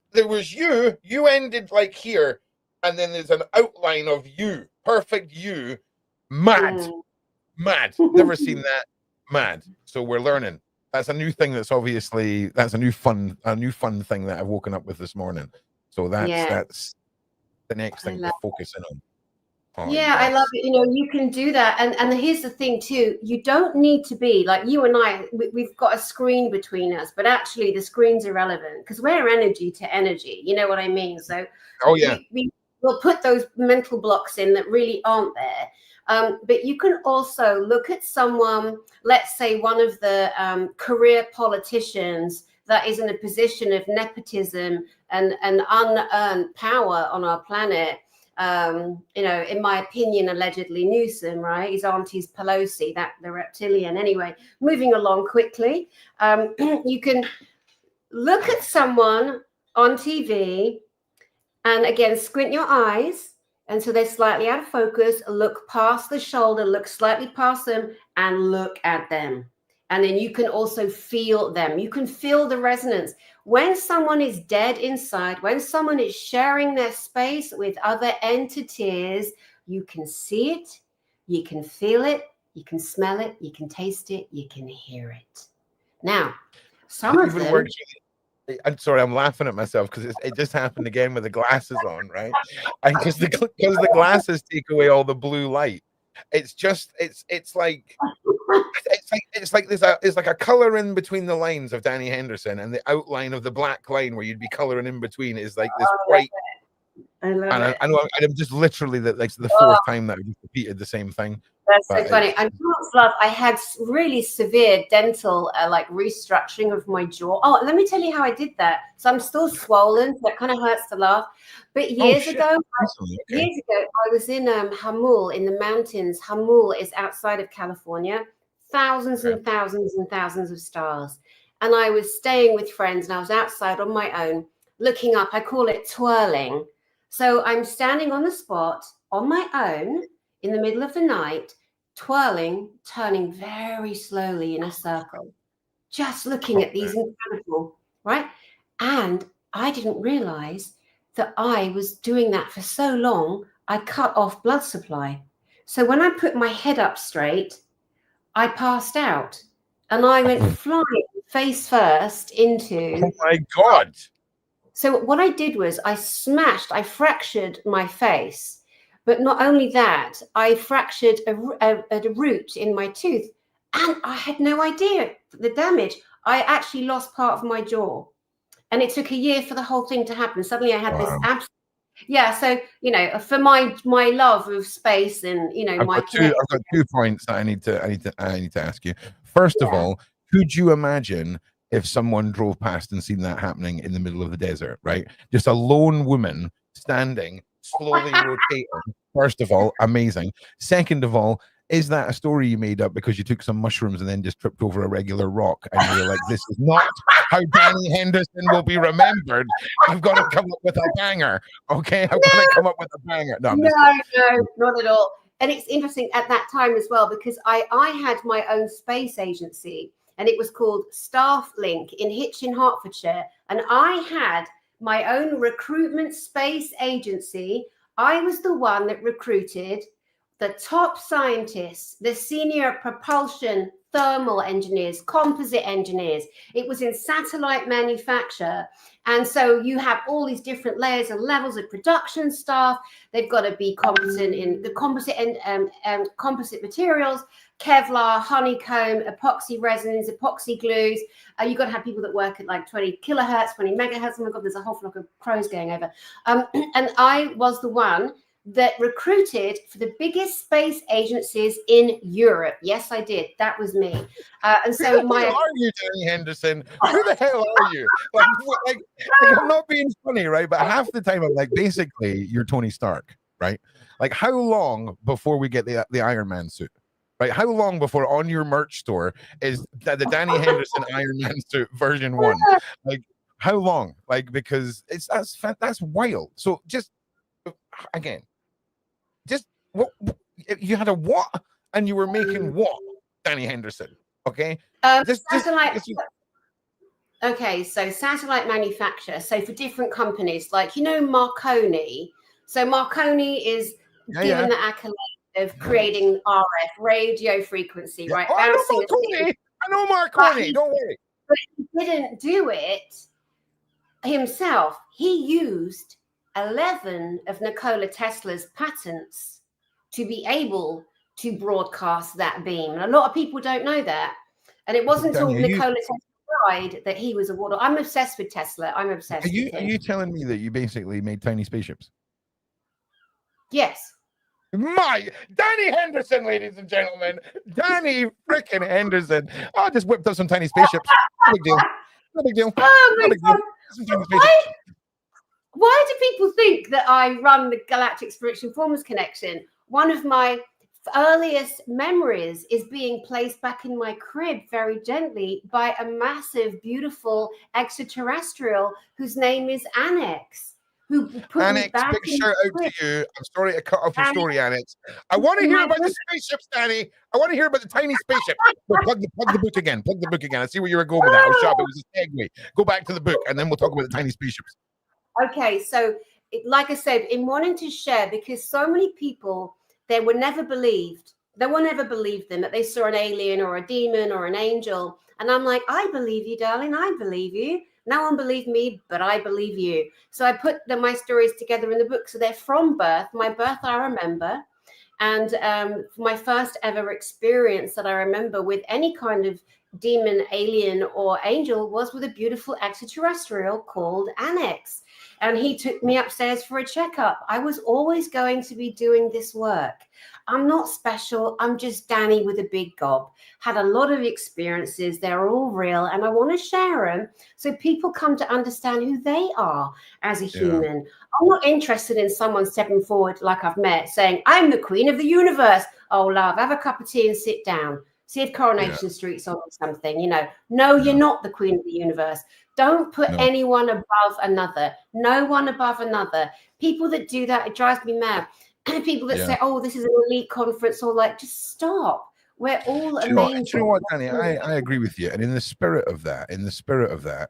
you ended like here, and then there's an outline of you, perfect you, mad. Never seen that, mad. So we're learning. That's a new thing. That's a new fun thing that I've woken up with this morning. So that's the next thing to focus in on. Oh, yeah, yes. I love it. You know, you can do that. And here's the thing too, you don't need to be like you and I, we've got a screen between us, but actually the screen's irrelevant because we're energy to energy. You know what I mean? So we'll put those mental blocks in that really aren't there. But you can also look at someone, let's say one of the career politicians that is in a position of nepotism and unearned power on our planet. You know, in my opinion, allegedly Newsom, right? His auntie's Pelosi, the reptilian. Anyway, moving along quickly. You can look at someone on TV and again, squint your eyes. And so they're slightly out of focus. Look past the shoulder, look slightly past them and look at them. And then you can also feel them. You can feel the resonance. When someone is dead inside, when someone is sharing their space with other entities, you can see it, you can feel it, you can smell it, you can taste it, you can hear it. Now, some of them... I'm sorry, I'm laughing at myself because it just happened again with the glasses on, right? And because the glasses take away all the blue light. It's like there's like a color in between the lines of Dani Henderson, and the outline of the black line where you'd be coloring in between is like this white. I love it. I know I'm just literally like the fourth time that I've just repeated the same thing. That's so funny. And I had really severe dental like restructuring of my jaw. Oh, let me tell you how I did that. So I'm still swollen, so it kind of hurts to laugh. But years ago, I was in Hamul in the mountains. Hamul is outside of California. Thousands and thousands and thousands of stars. And I was staying with friends and I was outside on my own, looking up. I call it twirling. So I'm standing on the spot on my own in the middle of the night, twirling, turning very slowly in a circle, just looking at these incredible, right? And I didn't realize that I was doing that for so long, I cut off blood supply. So when I put my head up straight, I passed out and I went flying face first into. Oh my God. So what I did was I fractured my face. But not only that, I fractured a root in my tooth. And I had no idea the damage. I actually lost part of my jaw. And it took a year for the whole thing to happen. Suddenly I had this absolute. Yeah, so for my love of space and I've got two points that I need to ask you. First of all, could you imagine if someone drove past and seen that happening in the middle of the desert, right? Just a lone woman standing, slowly rotating. First of all, amazing. Second of all, is that a story you made up because you took some mushrooms and then just tripped over a regular rock and you were like, this is not how Dani Henderson will be remembered. I've got to come up with a banger. Okay, I've got to come up with a banger. No, not at all. And it's interesting at that time as well, because I had my own space agency and it was called Staff Link in Hitchin, Hertfordshire. And I had my own recruitment space agency. I was the one that recruited the top scientists, the senior propulsion thermal engineers, composite engineers. It was in satellite manufacture. And so you have all these different layers and levels of production staff. They've got to be competent in the composite materials, Kevlar, honeycomb, epoxy resins, epoxy glues. You've got to have people that work at like 20 kilohertz, 20 megahertz. Oh my God, there's a whole flock of crows going over. And I was the one that recruited for the biggest space agencies in Europe. Yes, I did. That was me. And so who are you, Dani Henderson? Who the hell are you? Like, I'm not being funny, right? But half the time I'm like, basically, you're Tony Stark, right? Like, how long before we get the Iron Man suit? Right? How long before on your merch store is the Dani Henderson Iron Man suit version 1? Like, how long? Like, because that's wild. So just again, just what you had a what and you were making what, Dani Henderson? Okay. Okay, so satellite manufacture. So for different companies, like Marconi. So Marconi is given the accolade of creating RF radio frequency, right? Oh, I know Marconi. Don't worry. But he didn't do it himself. He used 11 of Nikola Tesla's patents to be able to broadcast that beam. And a lot of people don't know that. And it wasn't until Nikola Tesla died that he was awarded. I'm obsessed with Tesla. I'm obsessed with him. Are you telling me that you basically made tiny spaceships? Yes. My Dani Henderson, ladies and gentlemen. Dani freaking Henderson. I just whipped up some tiny spaceships. No big deal. No big deal. Oh my God. Why do people think that I run the Galactic Spiritual Informers Connection? One of my earliest memories is being placed back in my crib very gently by a massive, beautiful extra-terrestrial whose name is Annex. Who put Annex, big shout out to you. I'm sorry to cut off your story, Annex. I want to hear about the spaceships, Dani. I want to hear about the tiny spaceships. Plug the book again. Plug the book again. I see where you were going with that. I was shocked. It was a segue. Go back to the book, and then we'll talk about the tiny spaceships. Okay, so like I said, in wanting to share, because so many people, they were never believed. No one ever believed them that they saw an alien or a demon or an angel. And I'm like, I believe you, darling. I believe you. No one believed me, but I believe you. So I put my stories together in the book. So they're from birth. My birth, I remember. And my first ever experience that I remember with any kind of demon, alien, or angel was with a beautiful extraterrestrial called Annex. And he took me upstairs for a checkup. I was always going to be doing this work. I'm not special. I'm just Dani with a big gob. Had a lot of experiences. They're all real. And I want to share them so people come to understand who they are as a human. I'm not interested in someone stepping forward like I've met saying, I'm the queen of the universe. Oh, love, have a cup of tea and sit down. See if Coronation Street's on something, No, you're not the queen of the universe. Don't put anyone above another. No one above another. People that do that, it drives me mad. People that Yeah. say, oh, this is an elite conference, or like, just stop. We're all amazing. Do you know what, Danny? I agree with you. And in the spirit of that,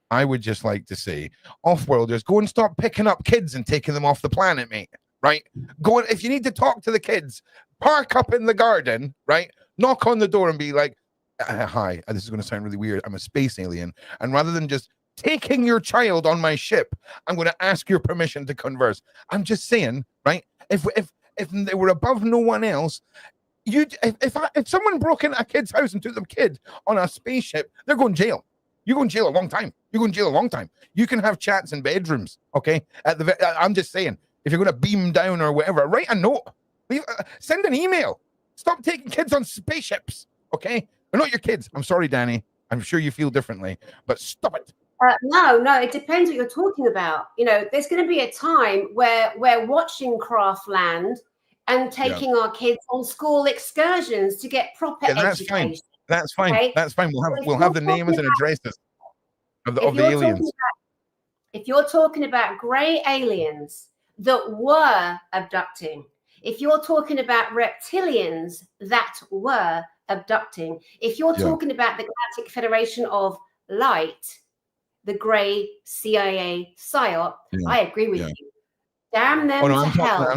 I would just like to say, off-worlders, go and stop picking up kids and taking them off the planet, mate. Right? Go and, if you need to talk to the kids, park up in the garden, right? Knock on the door and be like, hi, this is going to sound really weird. I'm a space alien. And rather than just taking your child on my ship, I'm going to ask your permission to converse. I'm just saying, right? If they were above no one else, if someone broke into a kid's house and took them kid on a spaceship, they're going to jail. You're going to jail a long time. You're going to jail a long time. You can have chats in bedrooms, okay? I'm just saying, if you're going to beam down or whatever, write a note. Send an email. Stop taking kids on spaceships, okay? They're not your kids. I'm sorry, Danny. I'm sure you feel differently, but stop it. No, it depends what you're talking about. You know, there's going to be a time where we're watching craft land and taking our kids on school excursions to get proper education. That's fine. Okay? That's fine. We'll have the names and addresses of the aliens. If you're talking about grey aliens that were abducting, if you're talking about reptilians that were abducting, if you're talking about the Galactic Federation of Light, the grey CIA psyop, I agree with you. Damn them to hell.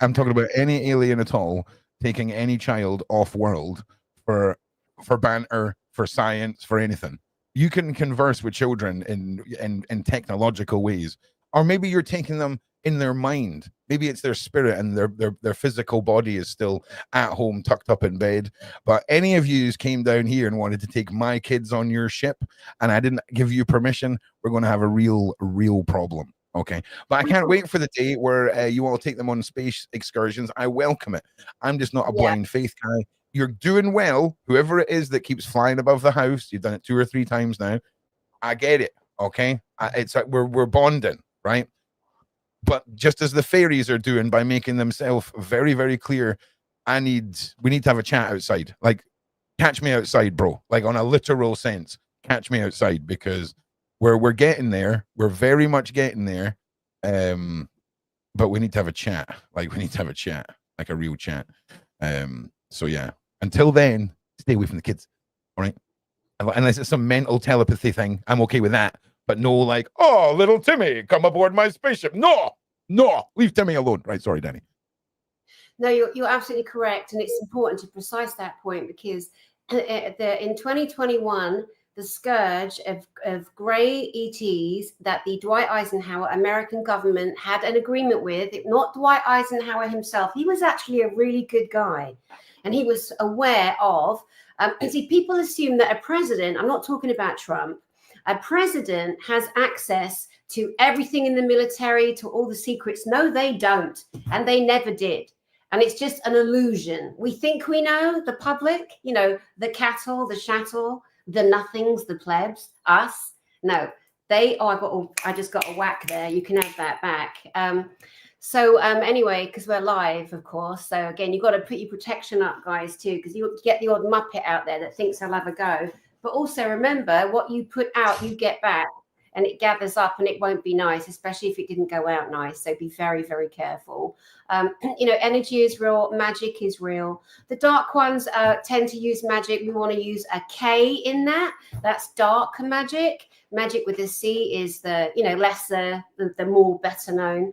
I'm talking about any alien at all taking any child off world for banter, for science, for anything. You can converse with children in technological ways, or maybe you're taking them in their mind. Maybe it's their spirit and their physical body is still at home, tucked up in bed. But any of you came down here and wanted to take my kids on your ship, and I didn't give you permission, we're going to have a real problem. Okay, but I can't wait for the day where you all take them on space excursions. I welcome it. I'm just not a blind faith guy. You're doing well, whoever it is that keeps flying above the house. You've done it 2 or 3 times now. I get it. Okay, it's like we're bonding, right? But just as the fairies are doing by making themselves very, very clear, we need to have a chat outside. Like, catch me outside, bro. Like, on a literal sense, catch me outside, because we're getting there. We're very much getting there. But we need to have a chat. Like, we need to have a chat, like a real chat. So yeah. Until then, stay away from the kids. All right. Unless it's some mental telepathy thing, I'm okay with that. But no, like, oh, little Timmy, come aboard my spaceship. No, leave Timmy alone. Right. Sorry, Danny. No, you're absolutely correct. And it's important to precise that point, because in 2021, the scourge of grey ETs that the Dwight Eisenhower American government had an agreement with, not Dwight Eisenhower himself. He was actually a really good guy. And he was aware of, see, people assume that a president, I'm not talking about Trump, a president has access to everything in the military, to all the secrets. No, they don't. And they never did. And it's just an illusion. We think we know, the public, you know, the cattle, the chattel, the nothings, the plebs, us. No, they are. I just got a whack there. You can have that back. Anyway, because we're live, of course. So again, you've got to put your protection up, guys, too, because you get the odd muppet out there that thinks they'll have a go. But also remember, what you put out, you get back, and it gathers up, and it won't be nice, especially if it didn't go out nice. So be very, very careful. You know, energy is real. Magic is real. The dark ones tend to use magic. We want to use a K in that. That's dark magic. Magic with a C is the, you know, lesser, the more better known.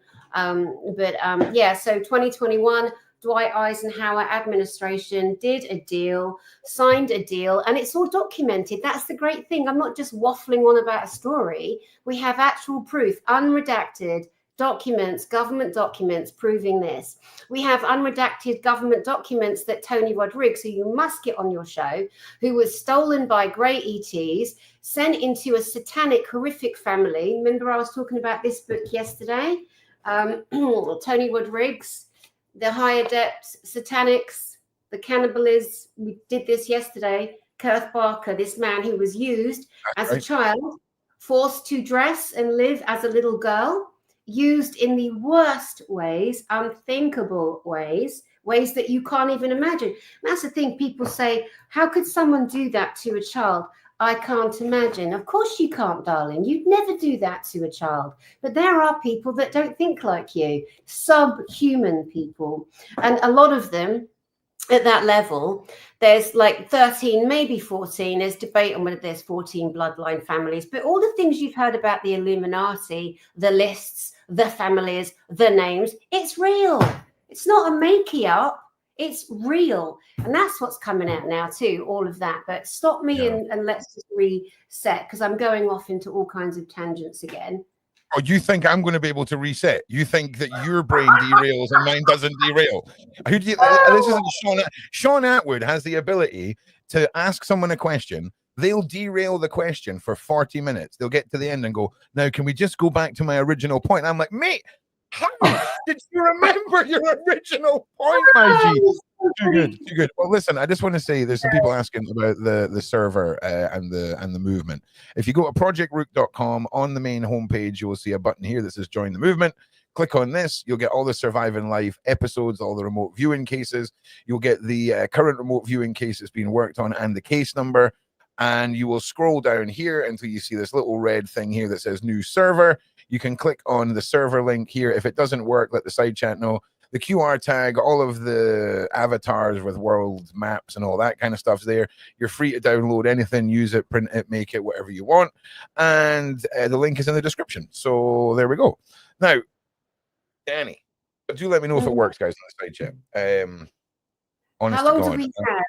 Yeah, so 2021, Dwight Eisenhower administration did a deal, signed a deal, and it's all documented. That's the great thing. I'm not just waffling on about a story. We have actual proof, unredacted documents, government documents proving this. We have unredacted government documents that Tony Rodriguez, who you must get on your show, who was stolen by grey ETs, sent into a satanic, horrific family. Remember I was talking about this book yesterday? Tony Rodriguez, the high adepts, satanics, the cannibalists. We did this yesterday. Kurt Barker, this man who was used as a child, forced to dress and live as a little girl, used in the worst ways, unthinkable ways that you can't even imagine. And that's the thing. People say, how could someone do that to a child? I can't imagine. Of course you can't, darling. You'd never do that to a child. But there are people that don't think like you, subhuman people. And a lot of them at that level, there's like 13, maybe 14. There's debate on whether there's 14 bloodline families. But all the things you've heard about the Illuminati, the lists, the families, the names, it's real. It's not a makey up. It's real. And that's what's coming out now too, all of that. But stop me and let's just reset, because I'm going off into all kinds of tangents again. Oh, you think I'm going to be able to reset? You think that your brain derails and mine doesn't derail? This is Sean Atwood has the ability to ask someone a question. They'll derail the question for 40 minutes. They'll get to the end and go, now, can we just go back to my original point? I'm like, mate, how did you remember your original point, my G? Too good, too good. Well, listen, I just want to say there's some people asking about the server and the movement. If you go to projectroot.com, on the main homepage, you will see a button here that says join the movement. Click on this, you'll get all the Surviving Life episodes, all the remote viewing cases. You'll get the current remote viewing case that's being worked on and the case number. And you will scroll down here until you see this little red thing here that says new server. You can click on the server link here. If it doesn't work, let the side chat know. The QR tag, all of the avatars with world maps and all that kind of stuff's there. You're free to download anything, use it, print it, make it, whatever you want. And the link is in the description. So there we go. Now, Danny, do let me know if it works, guys, on the side chat. Honest How long to do God, we have?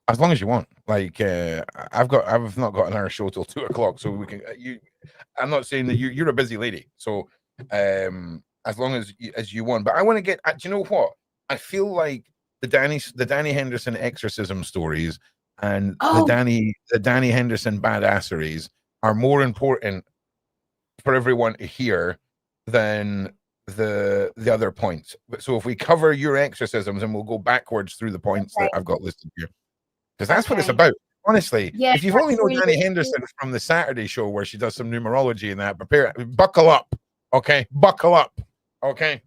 as long as you want. Like, I've not got another show till 2 o'clock, so we can. I'm not saying that you're a busy lady, so as long as you want. But I want to get. Do you know what? I feel like the Dani Henderson exorcism stories and the Dani Henderson badasseries are more important for everyone to hear than the other points. So if we cover your exorcisms, and we'll go backwards through the points that I've got listed here, because that's what it's about. Honestly, if you've only known Dani Henderson from the Saturday show where she does some numerology and that, buckle up, okay? Buckle up, okay?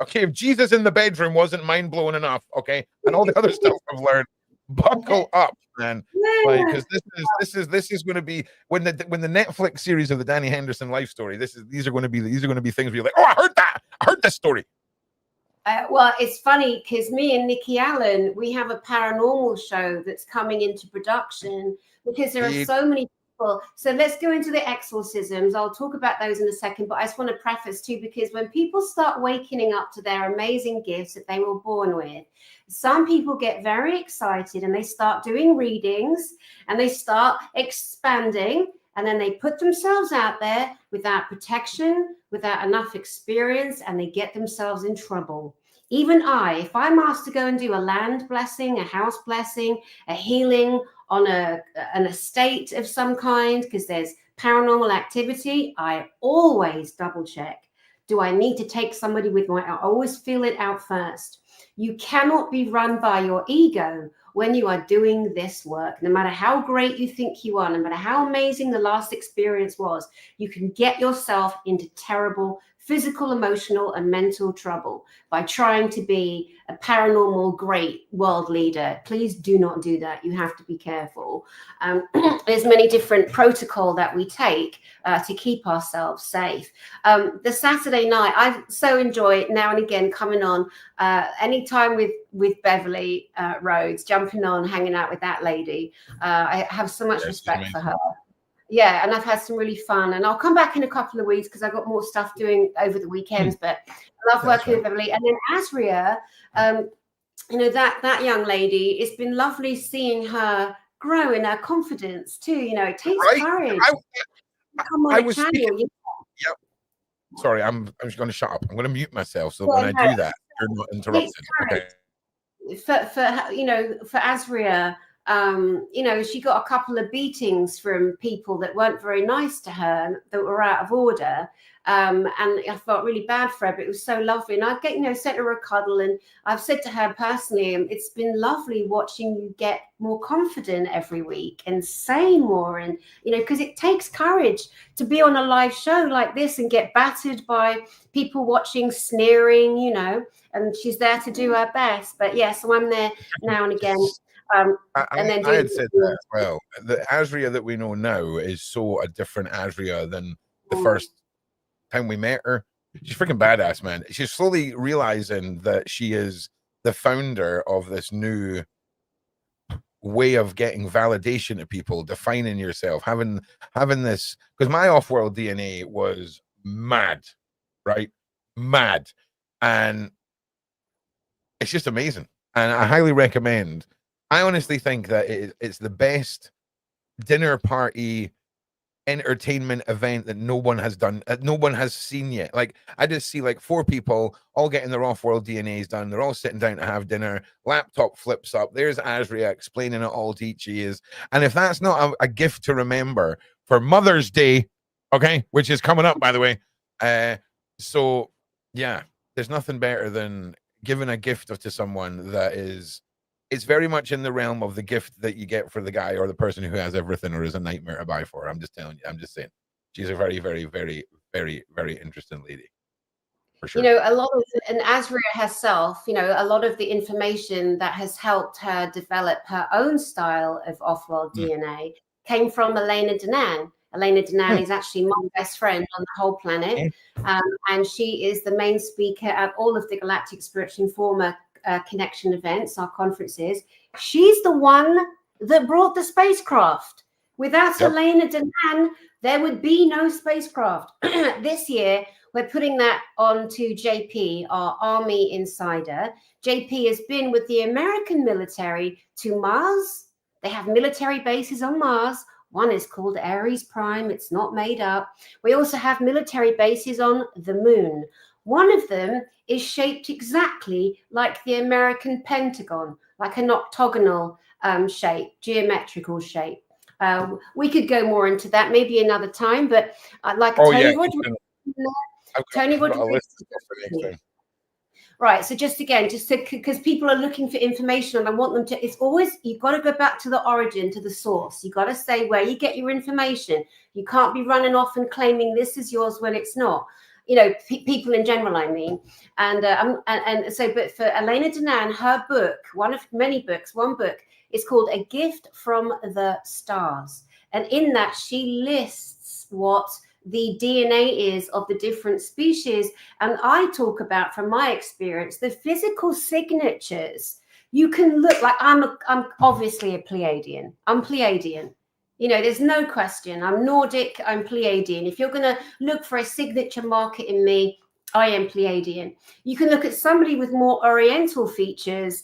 Okay, if Jesus in the bedroom wasn't mind-blowing enough, okay, and all the other stuff I've learned, buckle up, man. Like, because this is going to be when the Netflix series of the Dani Henderson life story. These are going to be things where you're like, oh, I heard this story. Well, it's funny because me and Nikki Allen, we have a paranormal show that's coming into production because there are so many people. So let's go into the exorcisms. I'll talk about those in a second, but I just want to preface too, because when people start waking up to their amazing gifts that they were born with, some people get very excited and they start doing readings and they start expanding. And then they put themselves out there without protection, without enough experience, and they get themselves in trouble. Even if I'm asked to go and do a land blessing, a house blessing, a healing on an estate of some kind, because there's paranormal activity, I always double check. Do I need to take somebody with me? I always feel it out first. You cannot be run by your ego when you are doing this work. No matter how great you think you are, no matter how amazing the last experience was, you can get yourself into terrible physical, emotional, and mental trouble by trying to be a paranormal great world leader. Please do not do that. You have to be careful. There's many different protocol that we take to keep ourselves safe. The Saturday night, I so enjoy now and again coming on anytime with Beverly Rhodes, jumping on, hanging out with that lady. I have so much respect for her. Yeah, and I've had some really fun, and I'll come back in a couple of weeks because I've got more stuff doing over the weekends. But I love working with Beverly, and then Azria, that young lady. It's been lovely seeing her grow in her confidence too. It takes courage. Come on, Yep. Sorry, I'm just going to shut up. I'm going to mute myself so when I do that, you're not interrupted. Okay. For Azria. She got a couple of beatings from people that weren't very nice to her, that were out of order. And I felt really bad for her, but it was so lovely. And I get, sent her a cuddle, and I've said to her personally, it's been lovely watching you get more confident every week and say more, and because it takes courage to be on a live show like this and get battered by people watching, sneering, and she's there to do her best. But yeah, so I'm there now and again. And then I had said that as well. The Azria that we know now is so a different Azria than the first time we met her. She's freaking badass, man. She's slowly realizing that she is the founder of this new way of getting validation to people, defining yourself, having this, because my off-world DNA was mad, right? Mad. And it's just amazing. And I highly recommend. I honestly think that it's the best dinner party entertainment event that no one has done, no one has seen yet. Like, I just see like 4 people all getting their off-world DNAs done. They're all sitting down to have dinner. Laptop flips up. There's Azria explaining it all to each is. And if that's not a gift to remember for Mother's Day, okay, which is coming up, by the way. So yeah, there's nothing better than giving a gift to someone that is. It's very much in the realm of the gift that you get for the guy or the person who has everything or is a nightmare to buy for. I'm just telling you. I'm just saying. She's a very, very, very, very, very interesting lady. For sure. A lot of, and Azria herself, a lot of the information that has helped her develop her own style of off-world DNA came from Elena Danan. Elena Danan is actually my best friend on the whole planet. And she is the main speaker at all of the Galactic Spiritual Informer Connection events, our conferences. She's the one that brought the spacecraft. Without Elena Danan, there would be no spacecraft. This year, we're putting that on to JP, our Army insider. JP has been with the American military to Mars. They have military bases on Mars. One is called Ares Prime. It's not made up. We also have military bases on the moon. One of them is shaped exactly like the American Pentagon, like an octagonal shape, geometrical shape. We could go more into that maybe another time, but like Tony Rodriguez. Right. So just because people are looking for information and I want them to, it's always, you've got to go back to the origin, to the source. You've got to say where you get your information. You can't be running off and claiming this is yours when it's not. People in general, I mean. And so, but for Elena Danan, her book, one of many books, one book is called A Gift from the Stars. And in that, she lists what the DNA is of the different species. And I talk about, from my experience, the physical signatures. You can look like I'm obviously a Pleiadian. I'm Pleiadian. There's no question. I'm Nordic, I'm Pleiadian. If you're going to look for a signature marker in me, I am Pleiadian. You can look at somebody with more Oriental features,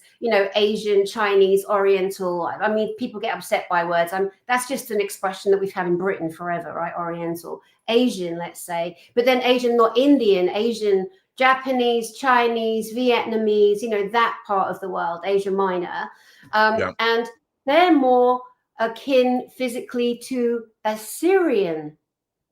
Asian, Chinese, Oriental. I mean, people get upset by words. That's just an expression that we've had in Britain forever, right? Oriental. Asian, let's say. But then Asian, not Indian, Asian, Japanese, Chinese, Vietnamese, that part of the world, Asia Minor. And they're more akin physically to a Syrian,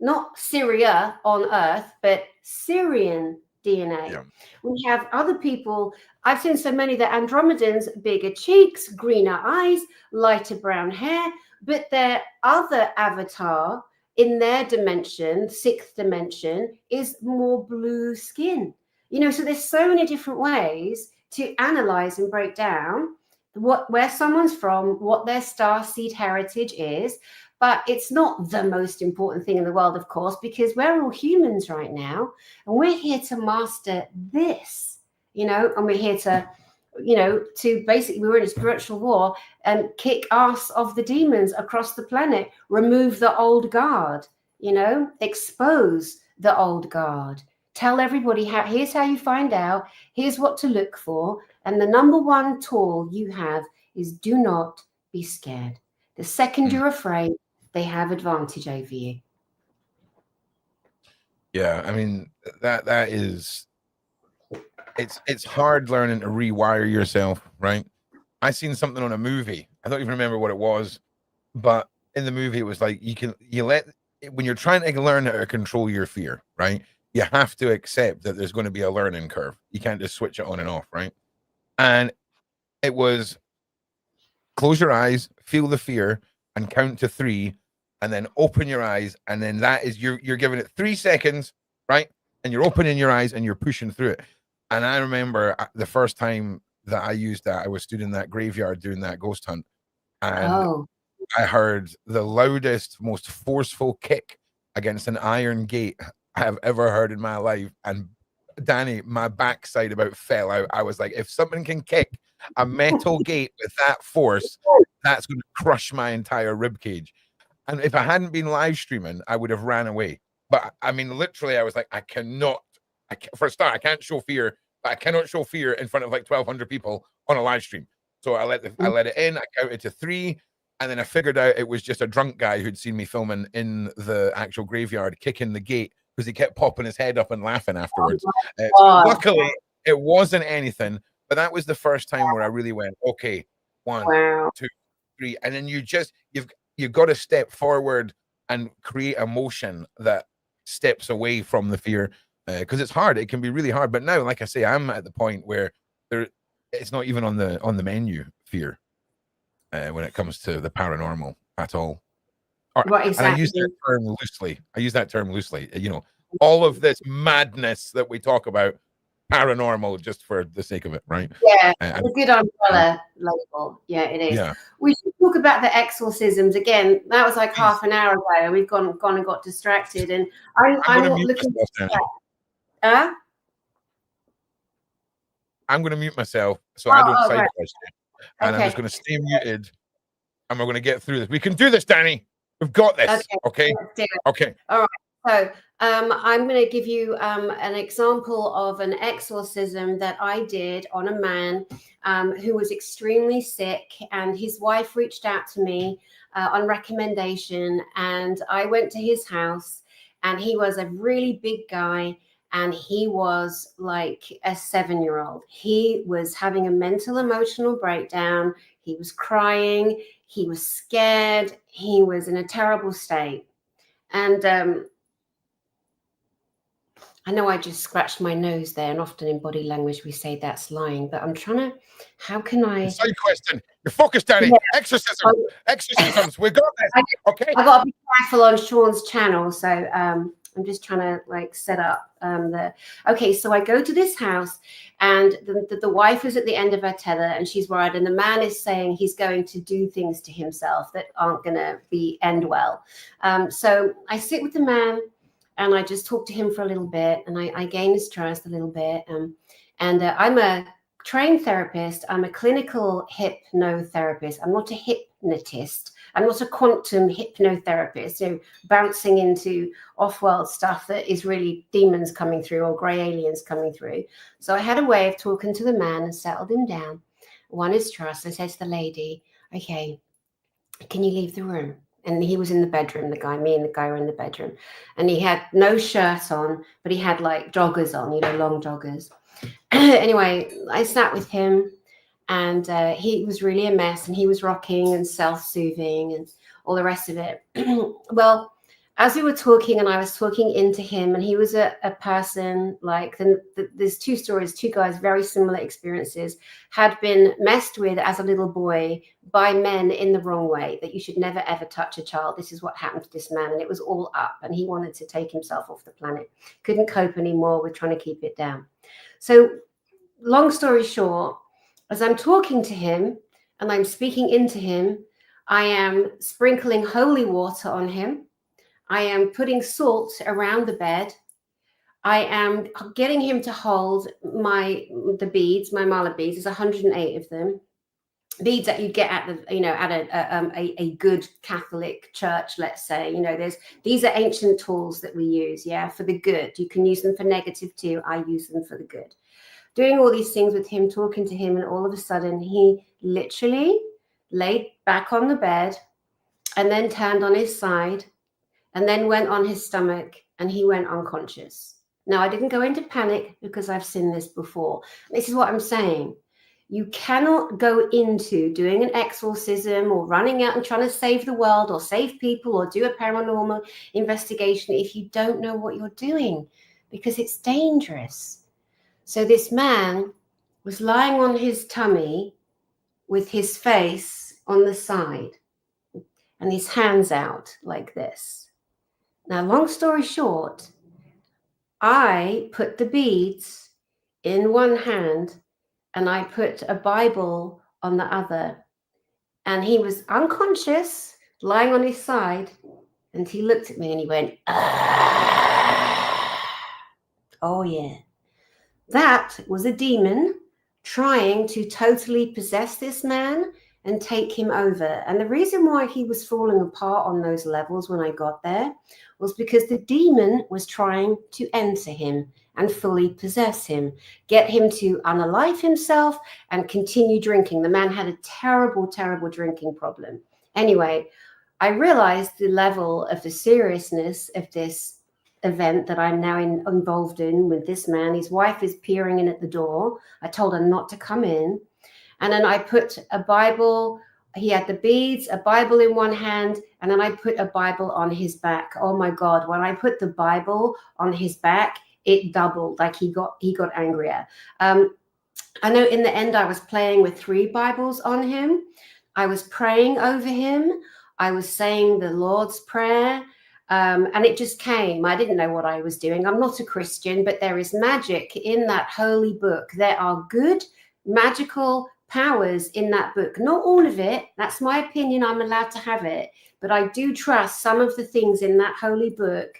not Syria on Earth, but Syrian DNA. Yeah. We have other people, I've seen so many that Andromedans, bigger cheeks, greener eyes, lighter brown hair, but their other avatar in their dimension, 6th dimension, is more blue skin. So there's so many different ways to analyze and break down where someone's from, what their star seed heritage is. But it's not the most important thing in the world, of course, because we're all humans right now, and we're here to master this, and we're here to, to basically, we're in a spiritual war and kick ass of the demons across the planet, remove the old guard, expose the old guard. Tell everybody here's how you find out, here's what to look for. And the number one tool you have is do not be scared. The second you're afraid, they have advantage over you. Yeah, I mean, that is, it's hard learning to rewire yourself, right? I seen something on a movie. I don't even remember what it was, but in the movie it was like when you're trying to learn how to control your fear, right? you have to accept that there's going to be a learning curve. You can't just switch it on and off, right? And it was close your eyes, feel the fear, and count to 3, and then open your eyes, and then that is you're giving it 3 seconds, right? And you're opening your eyes and you're pushing through it. And I remember the first time that I used that, I was stood in that graveyard doing that ghost hunt, and I heard the loudest, most forceful kick against an iron gate I have ever heard in my life. And Danny, my backside about fell out. I was like, if something can kick a metal gate with that force, that's going to crush my entire rib cage. And if I hadn't been live streaming, I would have ran away. But I mean, literally, I was like, for a start, I can't show fear, but I cannot show fear in front of like 1,200 people on a live stream. So I let it in. I counted to 3, and then I figured out it was just a drunk guy who'd seen me filming in the actual graveyard, kicking the gate, because he kept popping his head up and laughing afterwards. So luckily, it wasn't anything. But that was the first time where I really went, okay, 1, 2, 3, and then you've got to step forward and create a motion that steps away from the fear, because it's hard. It can be really hard. But now, like I say, I'm at the point where it's not even on the menu, fear, when it comes to the paranormal at all. Exactly. And I use that term loosely. You know, all of this madness that we talk about, paranormal, just for the sake of it, right? Yeah, it's a good umbrella label. Yeah, it is. Yeah. We should talk about the exorcisms again. That was like half an hour ago. We've gone and got distracted, and I'm not looking. I'm going to mute myself so I don't side question, and I'm just going to stay muted, and we're going to get through this. We can do this, Danny. We've got this. Okay. Okay. All right. So I'm going to give you an example of an exorcism that I did on a man who was extremely sick, and his wife reached out to me on recommendation, and I went to his house, and he was a really big guy, and he was like a 7-year-old. He was having a mental emotional breakdown. He was crying. He was scared. He was in a terrible state. And I know I just scratched my nose there, and often in body language we say that's lying, but I'm trying to, how can I? Side question. You're focused, Danny. Yeah. Exorcisms. We got this. Okay. I got to be careful on Sean's channel, so I'm just trying to like set up okay, so I go to this house, and the wife is at the end of her tether, and she's worried, and the man is saying he's going to do things to himself that aren't going to end well. So I sit with the man, and I just talk to him for a little bit, and I gain his trust a little bit. And I'm a trained therapist. I'm a clinical hypnotherapist. I'm not a hypnotist. I'm not a quantum hypnotherapist, so bouncing into off-world stuff that is really demons coming through or grey aliens coming through. So I had a way of talking to the man and settled him down, won his trust. I said to the lady, okay, can you leave the room? And he was in the bedroom, me and the guy were in the bedroom. And he had no shirt on, but he had like joggers on, long joggers. Anyway, I sat with him, and he was really a mess, and he was rocking and self-soothing and all the rest of it. Well, as we were talking and I was talking into him, and he was a person like, there's 2 stories, 2 guys, very similar experiences, had been messed with as a little boy by men in the wrong way, that you should never, ever touch a child. This is what happened to this man. And it was all up, and he wanted to take himself off the planet. Couldn't cope anymore with trying to keep it down. So long story short, as I'm talking to him and I'm speaking into him, I am sprinkling holy water on him. I am putting salt around the bed. I am getting him to hold the beads, my mala beads. There's 108 of them. Beads that you get at a good Catholic church, let's say. These are ancient tools that we use, for the good. You can use them for negative too. I use them for the good. Doing all these things with him, talking to him, and all of a sudden he literally laid back on the bed and then turned on his side and then went on his stomach, and he went unconscious. Now, I didn't go into panic because I've seen this before. This is what I'm saying. You cannot go into doing an exorcism or running out and trying to save the world or save people or do a paranormal investigation if you don't know what you're doing. because it's dangerous. So this man was lying on his tummy with his face on the side and his hands out like this. Now, long story short, I put the beads in one hand and I put a Bible on the other. And he was unconscious, lying on his side. And he looked at me and he went, "Ah." Oh, yeah. That was a demon trying to totally possess this man and take him over. And the reason why he was falling apart on those levels when I got there was because the demon was trying to enter him and fully possess him, get him to unalive himself and continue drinking. The man had a terrible, terrible drinking problem. Anyway, I realized the level of the seriousness of this event that I'm now involved in with this man. His wife is peering in at the door. I told her not to come in. And then I put a Bible. He had the beads, a Bible in one hand, and then I put a Bible on his back. Oh my God, when I put the Bible on his back, it doubled, like he got angrier. I know in the end I was playing with 3 Bibles on him. I was praying over him. I was saying the Lord's Prayer. And it just came. I didn't know what I was doing. I'm not a Christian, but there is magic in that holy book. There are good magical powers in that book. Not all of it. That's my opinion. I'm allowed to have it. But I do trust some of the things in that holy book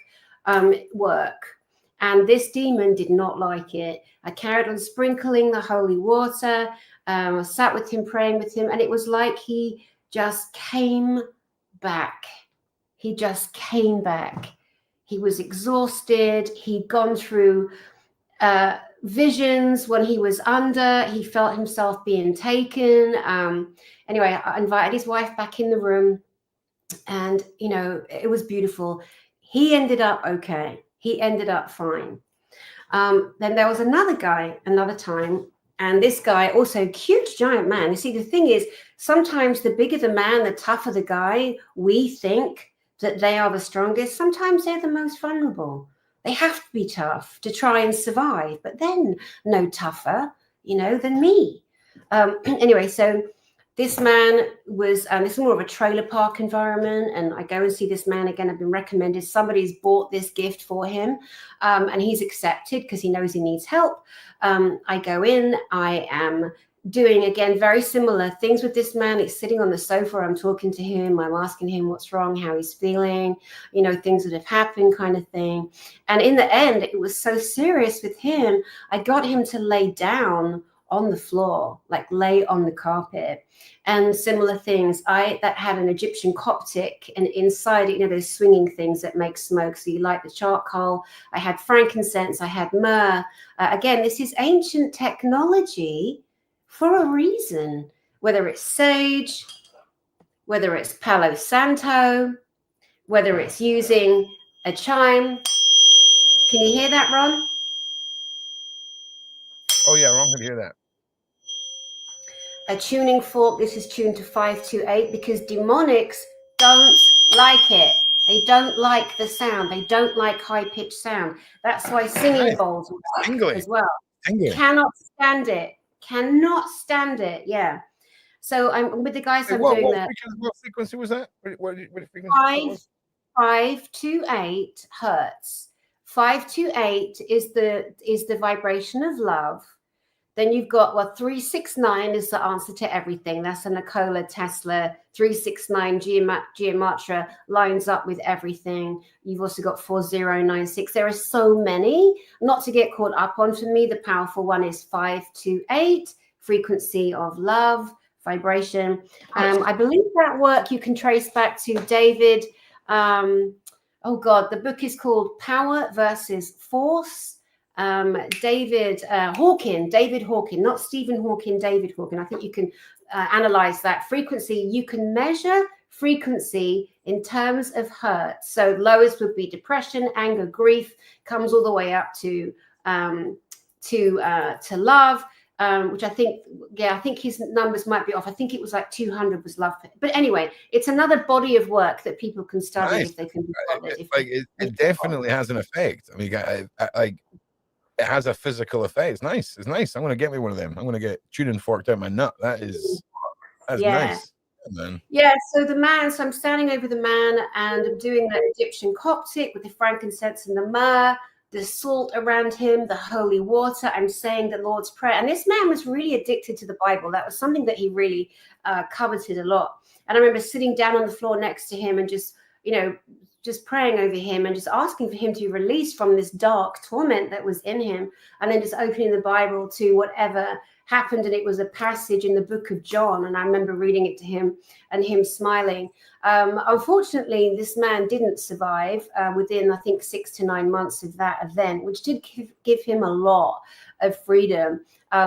work. And this demon did not like it. I carried on sprinkling the holy water. I sat with him, praying with him. And it was like he just came back. He just came back. He was exhausted. He'd gone through visions when he was under. He felt himself being taken. Anyway, I invited his wife back in the room. And, you know, it was beautiful. He ended up okay. He ended up fine. Then there was another guy, another time. And this guy, also huge, giant man. You see, the thing is, sometimes the bigger the man, the tougher the guy, we think that they are the strongest. Sometimes they're the most vulnerable. They have to be tough to try and survive, but then no tougher, you know, than me. Anyway, so this man was, this is more of a trailer park environment, and I go and see this man again. I've been recommended. Somebody's bought this gift for him, and he's accepted because he knows he needs help. I go in. I am doing, again, very similar things with this man. He's sitting on the sofa. I'm talking to him. I'm asking him what's wrong, how he's feeling, you know, things that have happened kind of thing. And in the end, it was so serious with him. I got him to lay down on the floor, like lay on the carpet, and similar things. That had an Egyptian Coptic, and inside it, you know, those swinging things that make smoke. So you light the charcoal. I had frankincense. I had myrrh. Again, this is ancient technology for a reason, whether it's sage, whether it's Palo Santo, whether it's using a chime. Can you hear that, Ron? Oh yeah, Ron can hear that. A tuning fork. This is tuned to 528 because demonics don't like it. They don't like the sound. They don't like high-pitched sound. That's why singing bowls work as well. Cannot stand it. Cannot stand it. Yeah. So I'm with the guys. I'm doing that. What frequency was that? What frequency? 528 hertz. 528 is the vibration of love. Then you've got 369 is the answer to everything. That's a Nikola Tesla 369 Gematria lines up with everything. You've also got 4096. There are so many. Not to get caught up on. For me, the powerful one is 528, frequency of love, vibration. I believe that work you can trace back to David. Oh God, the book is called Power versus Force. David Hawking, not Stephen Hawking, David Hawking. I think you can analyze that frequency. You can measure frequency in terms of hertz. So lowest would be depression, anger, grief, comes all the way up to love. which I think his numbers might be off. I think it was like 200 was love. But anyway, it's another body of work that people can study if they can be bothered. It definitely has an effect. I mean, like it has a physical effect. It's nice. It's nice. I'm gonna get me one of them. I'm gonna get tuning forked out my nut. That's nice. Man. Yeah, so I'm standing over the man and I'm doing the Egyptian Coptic with the frankincense and the myrrh, the salt around him, the holy water. I'm saying the Lord's Prayer. And this man was really addicted to the Bible. That was something that he really coveted a lot. And I remember sitting down on the floor next to him and just praying over him and just asking for him to be released from this dark torment that was in him. And then just opening the Bible to whatever happened, and it was a passage in the book of John, and I remember reading it to him and him smiling. Unfortunately, this man didn't survive within, I think, 6 to 9 months of that event, which did give him a lot of freedom.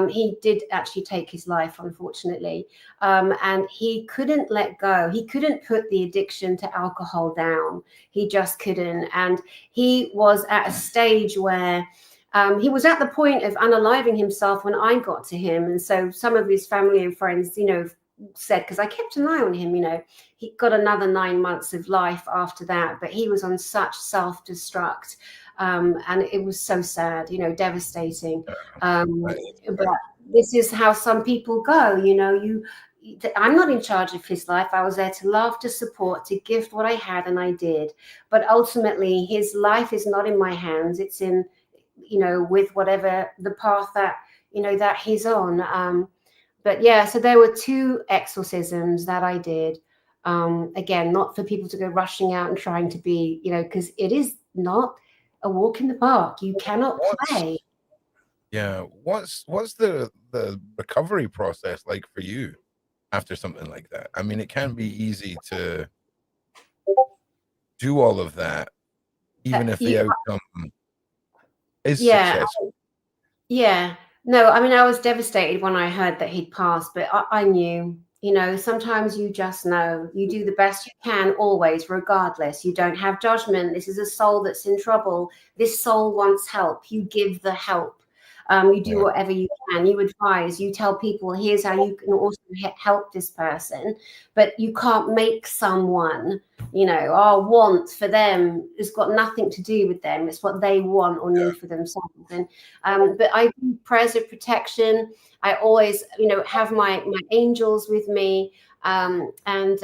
He did actually take his life, unfortunately, and he couldn't let go. He couldn't put the addiction to alcohol down. He just couldn't. And he was at a stage where he was at the point of unaliving himself when I got to him. And so some of his family and friends, said, because I kept an eye on him, he got another 9 months of life after that, but he was on such self-destruct. And it was so sad, devastating. But this is how some people go, I'm not in charge of his life. I was there to love, to support, to gift what I had, and I did. But ultimately, his life is not in my hands. It's in with whatever the path that that he's on. But yeah, so there were 2 exorcisms that I did. Again, not for people to go rushing out and trying to be, because it is not a walk in the park. You cannot play. Yeah. What's the recovery process like for you after something like that? I mean, it can be easy to do all of that, even if the outcome is successful. Yeah. No, I mean, I was devastated when I heard that he'd passed, but I knew, sometimes you just know. You do the best you can always, regardless. You don't have judgment. This is a soul that's in trouble. This soul wants help. You give the help. You do whatever you can. You advise. You tell people, here's how you can also help this person. But you can't make someone, our want for them has got nothing to do with them. It's what they want or need for themselves. And but I do prayers of protection. I always, have my angels with me. Sometimes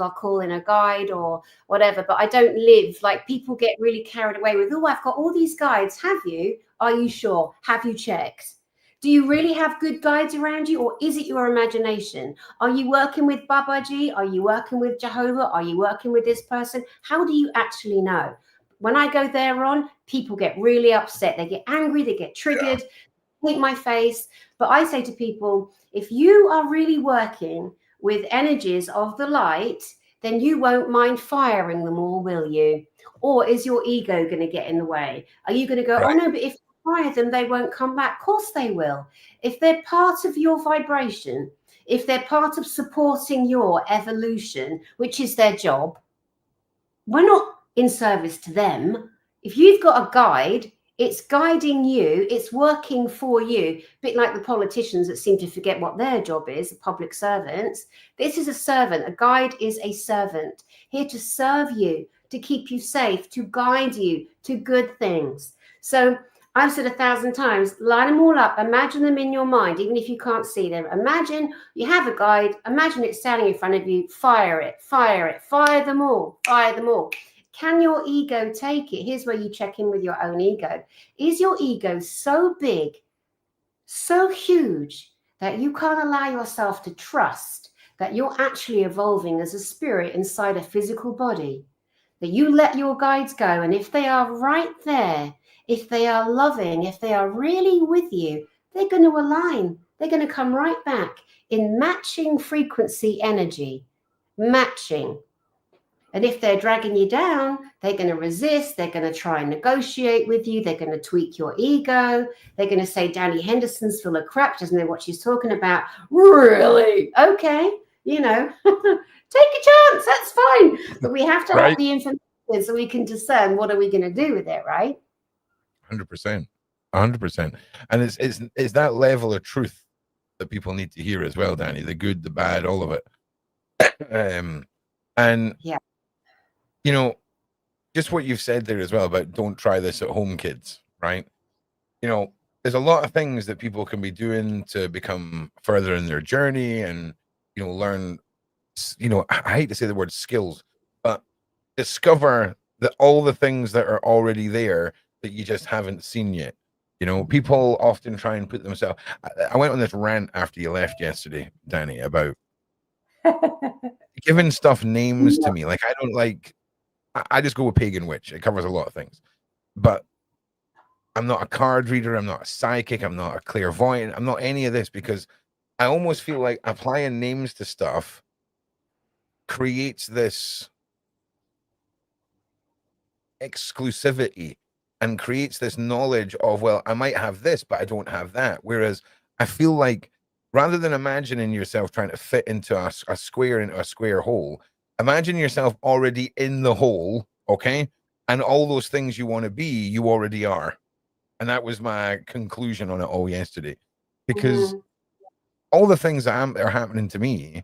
I'll call in a guide or whatever, but I don't live like people get really carried away with, oh, I've got all these guides. Have you? Are you sure? Have you checked? Do you really have good guides around you, or is it your imagination? Are you working with Babaji? Are you working with Jehovah? Are you working with this person? How do you actually know? When I go there on, people get really upset. They get angry. They get triggered. Hate my face. But I say to people, if you are really working with energies of the light, then you won't mind firing them all, will you? Or is your ego going to get in the way? Are you going to go, oh no, but if you fire them, they won't come back? Of course they will. If they're part of your vibration, if they're part of supporting your evolution, which is their job, we're not in service to them. If you've got a guide, it's guiding you, it's working for you, a bit like the politicians that seem to forget what their job is, the public servants. This is a servant. A guide is a servant, here to serve you, to keep you safe, to guide you to good things. So I've said 1,000 times, line them all up, imagine them in your mind, even if you can't see them. Imagine you have a guide, imagine it standing in front of you, fire it, fire them all, fire them all. Can your ego take it? Here's where you check in with your own ego. Is your ego so big, so huge, that you can't allow yourself to trust that you're actually evolving as a spirit inside a physical body? That you let your guides go, and if they are right there, if they are loving, if they are really with you, they're going to align. They're going to come right back in matching frequency energy, matching. And if they're dragging you down, they're going to resist. They're going to try and negotiate with you. They're going to tweak your ego. They're going to say, Dani Henderson's full of crap, doesn't know what she's talking about. Really? Okay. Take a chance. That's fine. But we have to have the information so we can discern what are we going to do with it, right? 100%. 100%. And it's that level of truth that people need to hear as well, Dani. The good, the bad, all of it. And yeah, you know, just what you've said there as well about don't try this at home, kids, right? You know, there's a lot of things that people can be doing to become further in their journey and, you know, learn, you know, I hate to say the word skills, but discover that all the things that are already there that you just haven't seen yet. You know, people often try and put themselves. I went on this rant after you left yesterday, Dani, about giving stuff names to me. Like, I don't like, I just go with pagan witch. It covers a lot of things. But I'm not a card reader. I'm not a psychic. I'm not a clairvoyant. I'm not any of this because I almost feel like applying names to stuff creates this exclusivity and creates this knowledge of, well, I might have this, but I don't have that. Whereas I feel like rather than imagining yourself trying to fit into a square into a square hole, imagine yourself already in the hole, okay? And all those things you want to be, you already are. And that was my conclusion on it all yesterday. Because all the things that are happening to me,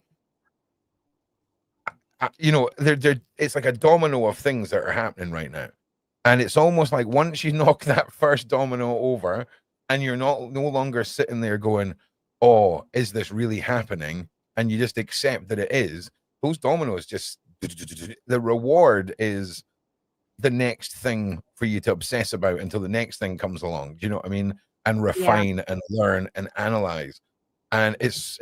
you know, it's like a domino of things that are happening right now. And it's almost like once you knock that first domino over and you're no longer sitting there going, oh, is this really happening? And you just accept that it is, those dominoes just, the reward is the next thing for you to obsess about until the next thing comes along. Do you know what I mean? And refine and learn and analyze. And it's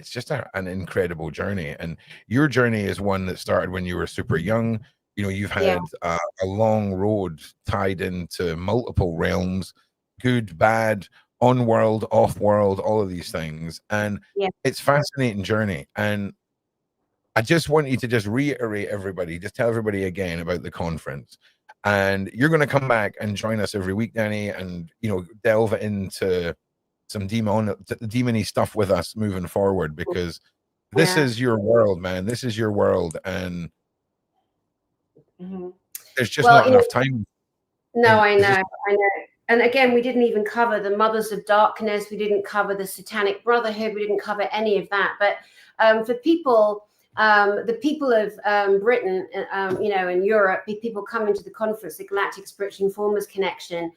just an incredible journey. And your journey is one that started when you were super young. You know, you've had a long road tied into multiple realms, good, bad, on world, off world, all of these things. And it's fascinating journey. And I just want you to just reiterate everybody, just tell everybody again about the conference. And you're going to come back and join us every week, Dani, and, you know, delve into some demony stuff with us moving forward, because this is your world, man. This is your world. And there's just not enough time. No, I know. And again, we didn't even cover the Mothers of Darkness. We didn't cover the Satanic Brotherhood. We didn't cover any of that. But for people, the people of Britain, you know, and Europe, people coming to the conference, the Galactic Spiritual Informers Connection,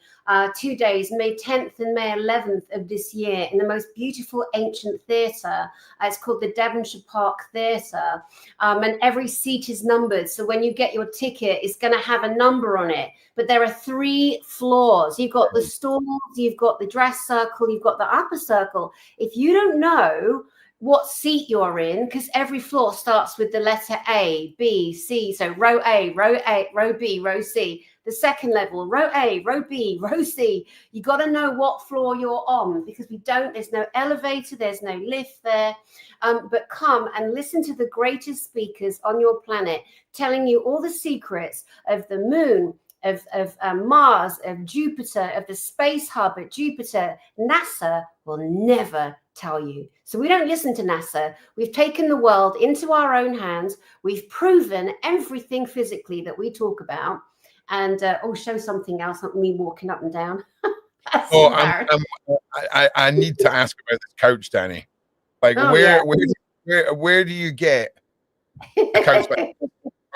2 days, May 10th and May 11th of this year, in the most beautiful ancient theatre. It's called the Devonshire Park Theatre, and every seat is numbered. So when you get your ticket, it's going to have a number on it. But there are 3 floors. You've got the stalls, you've got the dress circle, you've got the upper circle. If you don't know what seat you're in, because every floor starts with the letter A, B, C. So row A, row B, row C. The second level, row A, row B, row C. You got to know what floor you're on, because there's no elevator, there's no lift there. But come and listen to the greatest speakers on your planet, telling you all the secrets of the moon, of Mars, of Jupiter, of the space hub at Jupiter. NASA will never tell you. So we don't listen to NASA. We've taken the world into our own hands. We've proven everything physically that we talk about. And show something else, not me walking up and down. I need to ask about this couch, Dani. Like, where do you get a couch?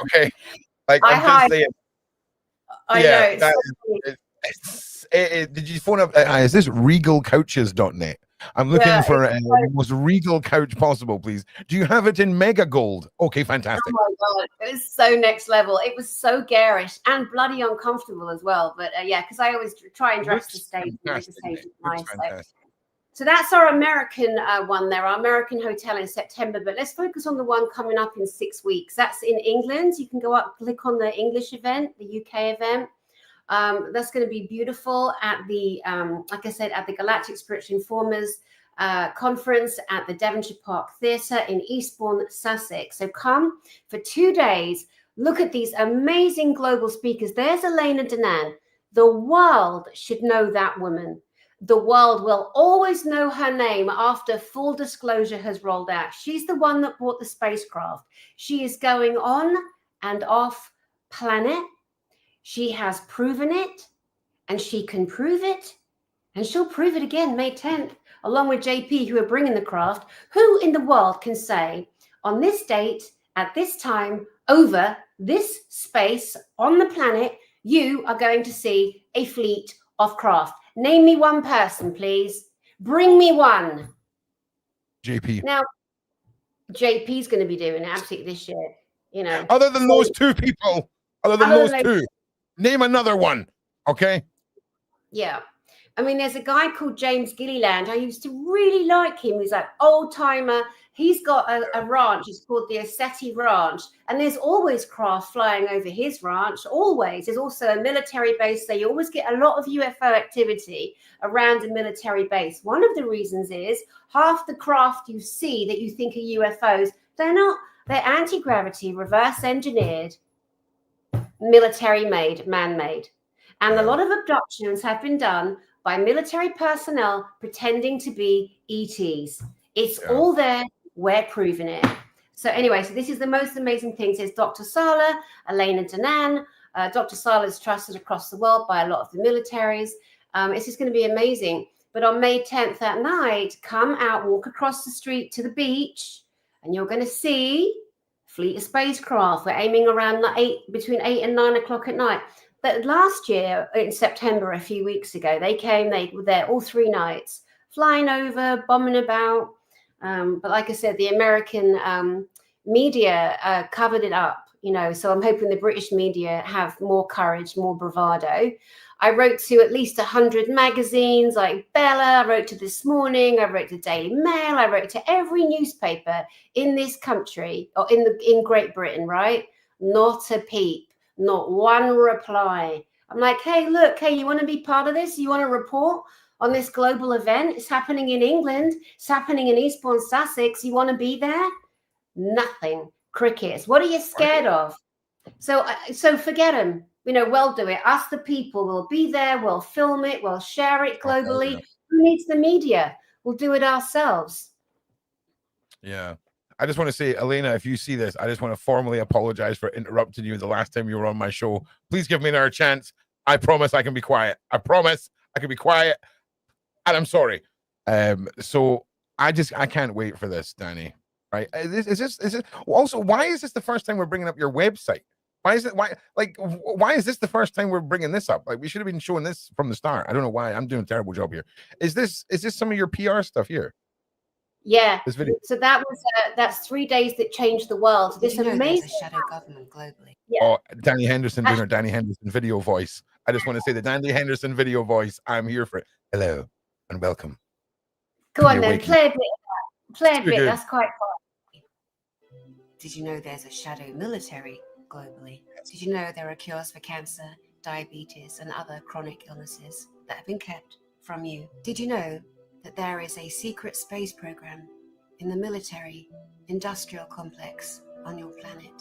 Okay, like I'm just saying. I know. Did you phone up? Is this regalcouches.net? I'm looking for the most regal couch possible, please. Do you have it in mega gold? Okay, fantastic. Oh my God, it was so next level. It was so garish and bloody uncomfortable as well. But because I always try and dress the stage. So that's our American one there, our American hotel in September. But let's focus on the one coming up in 6 weeks. That's in England. You can go up, click on the English event, the UK event. That's going to be beautiful at the, like I said, at the Galactic Spiritual Informers Conference at the Devonshire Park Theatre in Eastbourne, Sussex. So come for 2 days. Look at these amazing global speakers. There's Elena Danan. The world should know that woman. The world will always know her name after full disclosure has rolled out. She's the one that bought the spacecraft. She is going on and off planet. She has proven it. and she can prove it, and she'll prove it again May 10th, along with JP, who are bringing the craft. Who in the world can say on this date, at this time, over this space on the planet, you are going to see a fleet of craft? Name me one person, please. Bring me one. JP. Now, JP's going to be doing it absolutely this year, you know. Other than those two people, name another one, okay? Yeah. I mean, there's a guy called James Gilliland. I used to really like him. He's like old timer. He's got a ranch. It's called the Assetti Ranch. And there's always craft flying over his ranch. Always. There's also a military base there. You always get a lot of UFO activity around a military base. One of the reasons is half the craft you see that you think are UFOs, they're not. They're anti-gravity, reverse engineered, military made, man-made. And a lot of abductions have been done by military personnel pretending to be ETs. It's all there. We're proving it. So anyway, so this is the most amazing thing. Says Dr. Sala, Elena Danan. Dr. Sala is trusted across the world by a lot of the militaries. It's just going to be amazing. But on May 10th at night, come out, walk across the street to the beach, and you're going to see a fleet of spacecraft. We're aiming around between 8 and 9 o'clock at night. But last year in September, a few weeks ago, they were there all 3 nights, flying over, bombing about. But like I said, the American media covered it up, you know, so I'm hoping the British media have more courage, more bravado. I wrote to at least 100 magazines like Bella, I wrote to This Morning, I wrote to Daily Mail, I wrote to every newspaper in this country, or in Great Britain, right? Not a peep. Not one reply. I'm like, hey, look, hey, you want to be part of this? You want to report on this global event? It's happening in England. It's happening in Eastbourne, Sussex. You want to be there? Nothing. Crickets. What are you scared of? So forget them. You know, we'll do it. Us, the people, will be there. We'll film it. We'll share it globally. Who needs the media? We'll do it ourselves. Yeah. I just want to say, Elena, if you see this, I just want to formally apologize for interrupting you the last time you were on my show. Please give me another chance. I promise I can be quiet. I promise I can be quiet. And I'm sorry. So I can't wait for this, Dani. Right? Is this also, why is this the first time we're bringing up your website? Why is this the first time we're bringing this up? Like, we should have been showing this from the start. I don't know why. I'm doing a terrible job here. Is this some of your PR stuff here? Yeah. This video. So that's 3 days that changed the world. This amazing shadow government globally. Yeah. Oh, Dani Henderson doing her Dani Henderson video voice. I just want to say the Dani Henderson video voice. I'm here for it. Hello and welcome. Go on then, play a bit. Play a bit. Good. That's quite fun. Did you know there's a shadow military globally? Did you know there are cures for cancer, diabetes, and other chronic illnesses that have been kept from you? Did you know that there is a secret space program in the military industrial complex on your planet?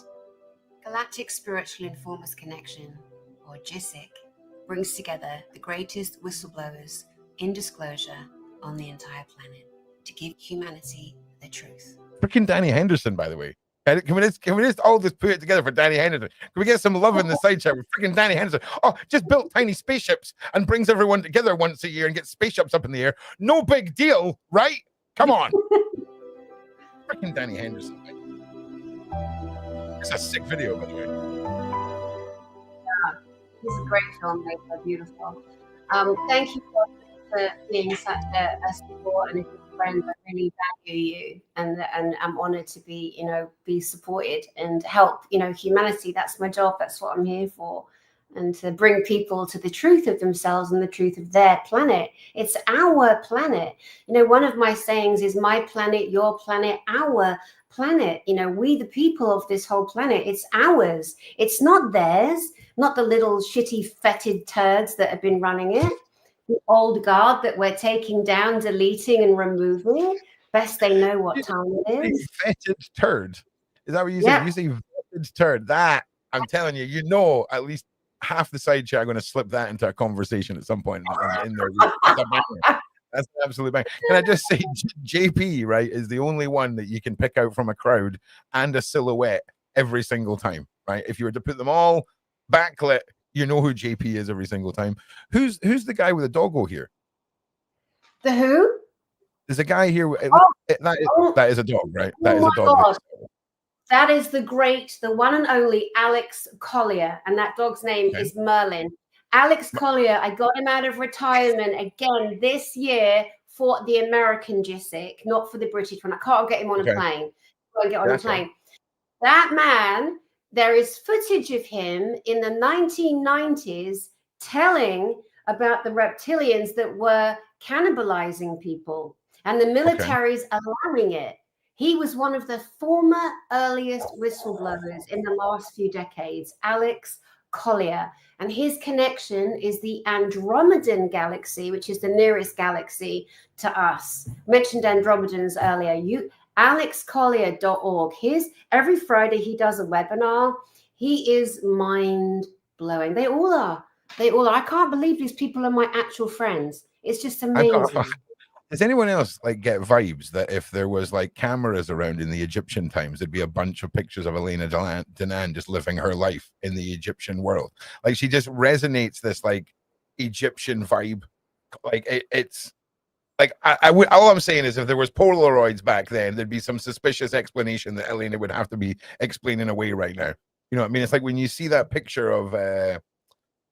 Galactic Spiritual Informers Connection, or GISIC, brings together the greatest whistleblowers in disclosure on the entire planet to give humanity the truth. Freaking Dani Henderson, by the way. Can we just all just put it together for Dani Henderson? Can we get some love in the side chat with freaking Dani Henderson? Oh, just built tiny spaceships and brings everyone together once a year and gets spaceships up in the air. No big deal, right? Come on. Freaking Dani Henderson. It's a sick video, by the way. Yeah, he's a great filmmaker, beautiful. Thank you for being such a support and a good friend. I really value you, and I'm honored to be supported and help humanity. That's my job. That's what I'm here for, and to bring people to the truth of themselves and the truth of their planet. It's our planet. One of my sayings is my planet, your planet, our planet. We the people of this whole planet. It's ours. It's not theirs. Not the little shitty fetid turds that have been running it. The old guard that we're taking down, deleting and removing. Best they know what time it is. Fetid turd. Is that what you say? You say fetid turd. That, I'm telling you, at least half the side chat are going to slip that into a conversation at some point in their That's absolutely bang. Can I just say, JP, right, is the only one that you can pick out from a crowd and a silhouette every single time, right? If you were to put them all backlit, You know who JP is every single time. Who's the guy with the doggo here? The who? There's a guy here. That is a dog, right? That is a dog. God. That is the one and only Alex Collier, and that dog's name is Merlin. Alex Collier, I got him out of retirement again this year for the American Jissic, not for the British one. I can't get him on a plane. Can't get on a plane. That man, there is footage of him in the 1990s telling about the reptilians that were cannibalizing people, and the military's allowing it. He was one of the former earliest whistleblowers in the last few decades, Alex Collier. And his connection is the Andromedan galaxy, which is the nearest galaxy to us. Mentioned Andromedans earlier. AlexCollier.org. Every Friday he does a webinar. He is mind-blowing. They all are. I can't believe these people are my actual friends. It's just amazing. Does anyone else like get vibes that if there was like cameras around in the Egyptian times, there'd be a bunch of pictures of Elena Danaan just living her life in the Egyptian world? Like she just resonates this like Egyptian vibe. Like it's like all I'm saying is if there was Polaroids back then, there'd be some suspicious explanation that Elena would have to be explaining away right now. You know what I mean? It's like when you see that picture of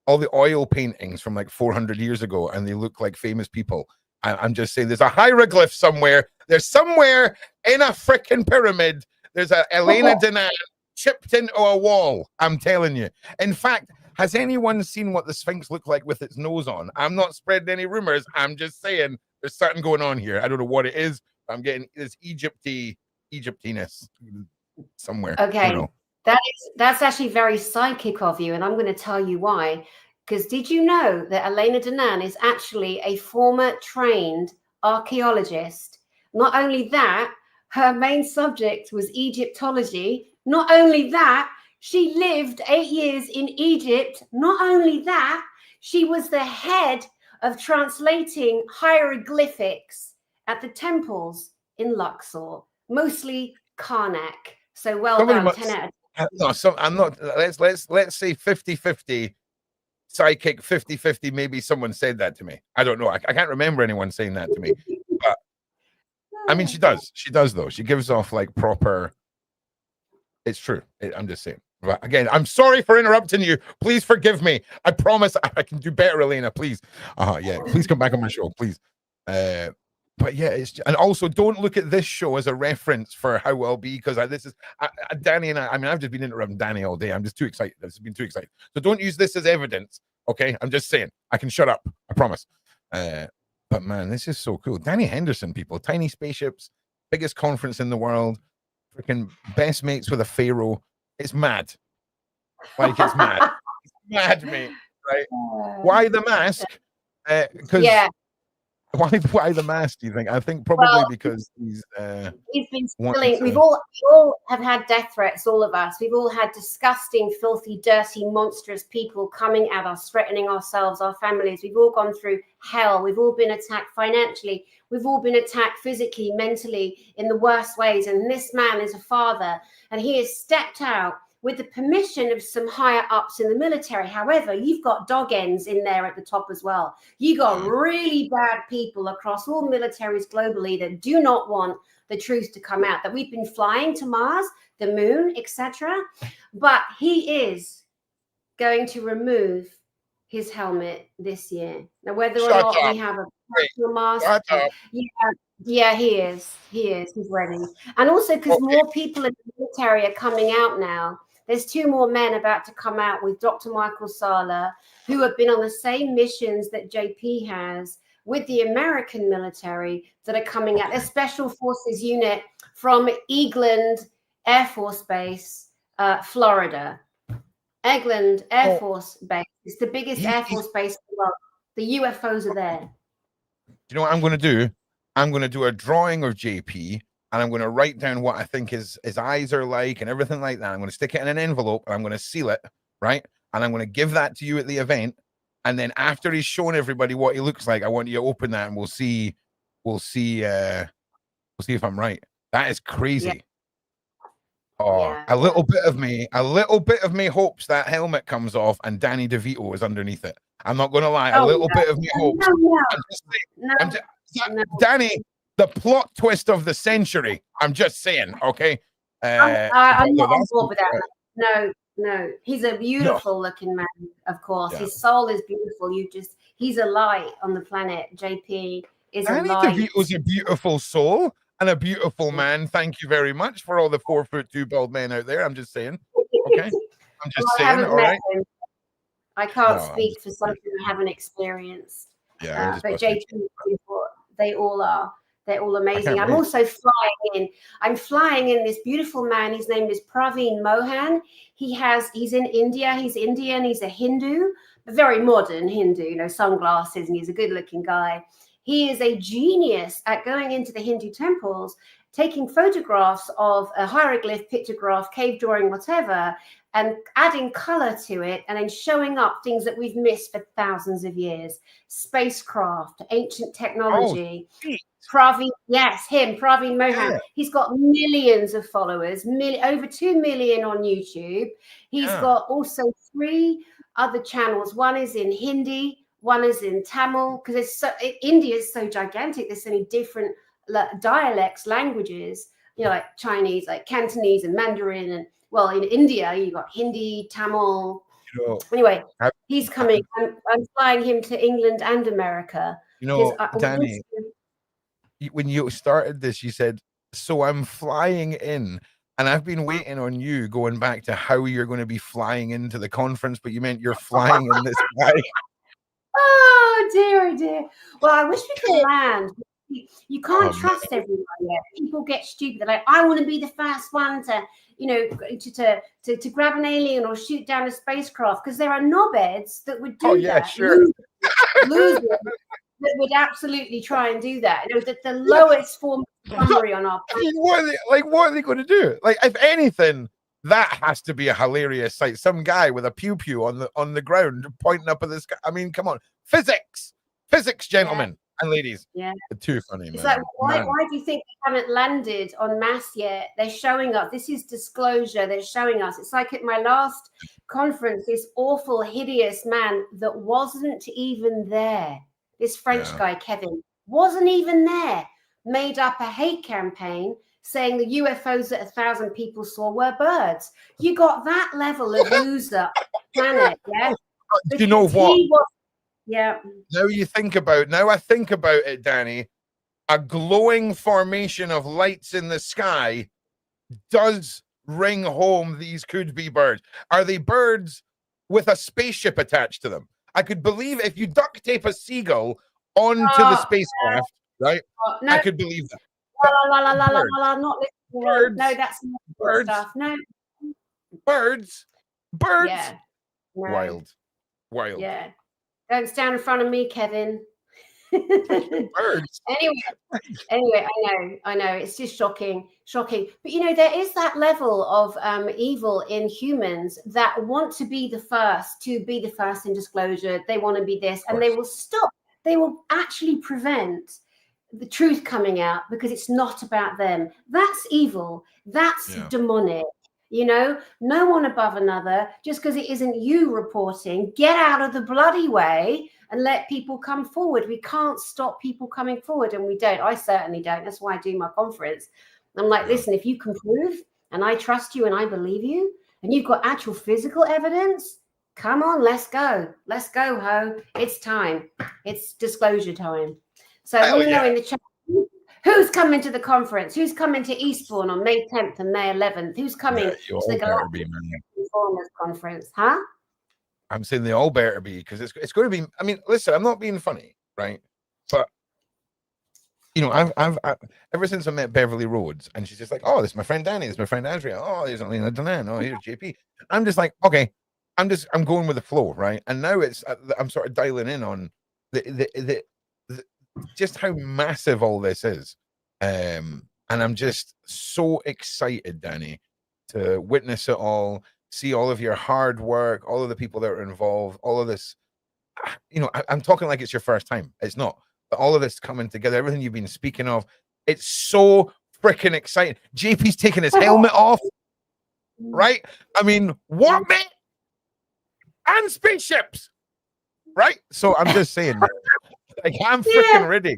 all the oil paintings from like 400 years ago and they look like famous people. I'm just saying there's a hieroglyph somewhere. There's somewhere in a freaking pyramid. There's a Elena Danaan chipped into a wall. I'm telling you. In fact, has anyone seen what the Sphinx looked like with its nose on? I'm not spreading any rumors. I'm just saying there's something going on here. I don't know what it is. I'm getting this Egyptiness somewhere. Okay. That's actually very psychic of you, and I'm going to tell you why. Because did you know that Elena Danaan is actually a former trained archaeologist? Not only that, her main subject was Egyptology. Not only that, she lived 8 years in Egypt. Not only that, she was the head of translating hieroglyphics at the temples in Luxor, mostly Karnak. So well done, 10 out of 10. No, so I'm not. Let's say 50-50. Psychic 50-50. Maybe someone said that to me. I don't know. I can't remember anyone saying that to me. But I mean, she does though. She gives off like proper. It's true. I'm just saying. But again, I'm sorry for interrupting you. Please forgive me. I promise I can do better, Elena. Please. Yeah. Please come back on my show, please. But yeah, and also don't look at this show as a reference for how I'll be, because this is Dani and I mean, I've just been interrupting Dani all day. I'm just too excited. I've been too excited. So don't use this as evidence. Okay. I'm just saying I can shut up. I promise. But man, this is so cool. Dani Henderson, people, tiny spaceships, biggest conference in the world, freaking best mates with a pharaoh. It's mad. Like it's mad. It's mad, mate. Right? Why the mask? Because why the mask, do you think? I think probably because he's been stealing. We all have had death threats, all of us. We've all had disgusting, filthy, dirty, monstrous people coming at us, threatening ourselves, our families. We've all gone through hell. We've all been attacked financially. We've all been attacked physically, mentally, in the worst ways. And this man is a father, and he has stepped out with the permission of some higher ups in the military. However, you've got dog ends in there at the top as well. You got really bad people across all militaries globally that do not want the truth to come out, that we've been flying to Mars, the moon, etc. But he is going to remove his helmet this year. Now, whether or not we have a personal mask, yeah, he is. He's ready. And also because more people in the military are coming out now. There's 2 more men about to come out with Dr. Michael Sala, who have been on the same missions that JP has with the American military, that are coming out. A special forces unit from Eglin Air Force Base, Florida. Eglin Air Force Base. It's the biggest Air Force base in the world. The UFOs are there. Do you know what I'm going to do? I'm going to do a drawing of JP, and I'm going to write down what I think his eyes are like and everything like that. I'm going to stick it in an envelope, and I'm going to seal it, right? And I'm going to give that to you at the event. And then after he's shown everybody what he looks like, I want you to open that, and we'll see if I'm right. That is crazy. Oh, Yeah. a little bit of me hopes that helmet comes off and Danny DeVito is underneath it. I'm not going to lie. A Oh, little no. bit of me hopes. No, I'm just saying. no, I'm just, no. Danny, the plot twist of the century. I'm just saying. Okay. I'm not on that's board with that. No. He's a beautiful looking man, of course. Yeah. His soul is beautiful. He's a light on the planet. JP is a Danny light. DeVito's a beautiful soul and a beautiful man. Thank you very much for all the 4'2" bald men out there. I'm just saying. Okay. I'm just I saying. haven't All met right. him. I can't No, speak for something I haven't experienced. Yeah. But JP, they all are. They're all amazing. I'm wait. also flying in. I'm flying in this beautiful man. His name is Praveen Mohan. He's in India. He's Indian. He's a Hindu, a very modern Hindu, sunglasses, and he's a good-looking guy. He is a genius at going into the Hindu temples, taking photographs of a hieroglyph, pictograph, cave drawing, whatever, and adding color to it, and then showing up things that we've missed for thousands of years. Spacecraft, ancient technology. Praveen Mohan. Yeah. He's got millions of followers, over 2 million on YouTube. He's got also 3 other channels. One is in Hindi, one is in Tamil, because India is so gigantic. There's so many different dialects, languages, like Chinese, like Cantonese and Mandarin. And well, in India, you've got Hindi, Tamil. Anyway, he's coming. I'm flying him to England and America. Danny, when you started this, you said, so I'm flying in. And I've been waiting on you going back to how you're going to be flying into the conference, but you meant you're flying in this guy. Oh, dear. Well, I wish we could land. You can't trust everyone yet. People get stupid. They're like, I want to be the first one to, to grab an alien or shoot down a spacecraft, because there are knobheads that would do that. Sure. Losers that would absolutely try and do that. The lowest form of summary on our planet. What are they going to do? Like, if anything, that has to be a hilarious sight. Some guy with a pew on the ground pointing up at this guy. I mean, come on, physics, gentlemen and ladies. Yeah, too funny. It's like, why do you think they haven't landed en masse yet? They're showing us. This is disclosure. They're showing us. It's like at my last conference, this awful, hideous man that wasn't even there. This French guy, Kevin, wasn't even there. Made up a hate campaign saying the UFOs that 1,000 people saw were birds. You got that level of loser planet, yeah? Do you know what? Yeah. Now I think about it, Danny, a glowing formation of lights in the sky does ring home these could be birds. Are they birds with a spaceship attached to them? I could believe if you duct tape a seagull onto the spacecraft, right? No. I could believe that. Not birds. No, that's not birds stuff. No. Birds. Yeah. No. Wild. Yeah. Don't stand in front of me, Kevin. Birds. Anyway, I know. It's just shocking. But there is that level of evil in humans that want to be the first in disclosure. They want to be this, and they will stop. They will actually prevent the truth coming out because it's not about them. That's evil. That's demonic. No one above another. Just because it isn't you reporting, get out of the bloody way and let people come forward. We can't stop people coming forward, and we don't. I certainly don't. That's why I do my conference. I'm like, listen, if you can prove, and I trust you and I believe you, and you've got actual physical evidence, come on, let's go. Let's go, ho. It's time. It's disclosure time. So let me know in the chat. Who's coming to the conference? Who's coming to Eastbourne on May 10th and May 11th? Who's coming to the Galactic Informers Conference? Huh? I'm saying they all better be, because it's going to be. I mean, listen, I'm not being funny, right? But I've ever since I met Beverly Rhodes, and she's just like, "Oh, this is my friend Danny. This is my friend Andrea. Oh, here's Alina Denan. Oh, here's JP." I'm just like, okay, I'm going with the flow, right? And now I'm sort of dialing in on the just how massive all this is, and I'm just so excited, Danny, to witness it all, see all of your hard work, all of the people that are involved, all of this. I'm talking like it's your first time. It's not, but all of this coming together, everything you've been speaking of, it's so freaking exciting. JP's taking his helmet off. right? I mean, what, man? And spaceships, right? So I'm just saying, man, like, I'm freaking ready.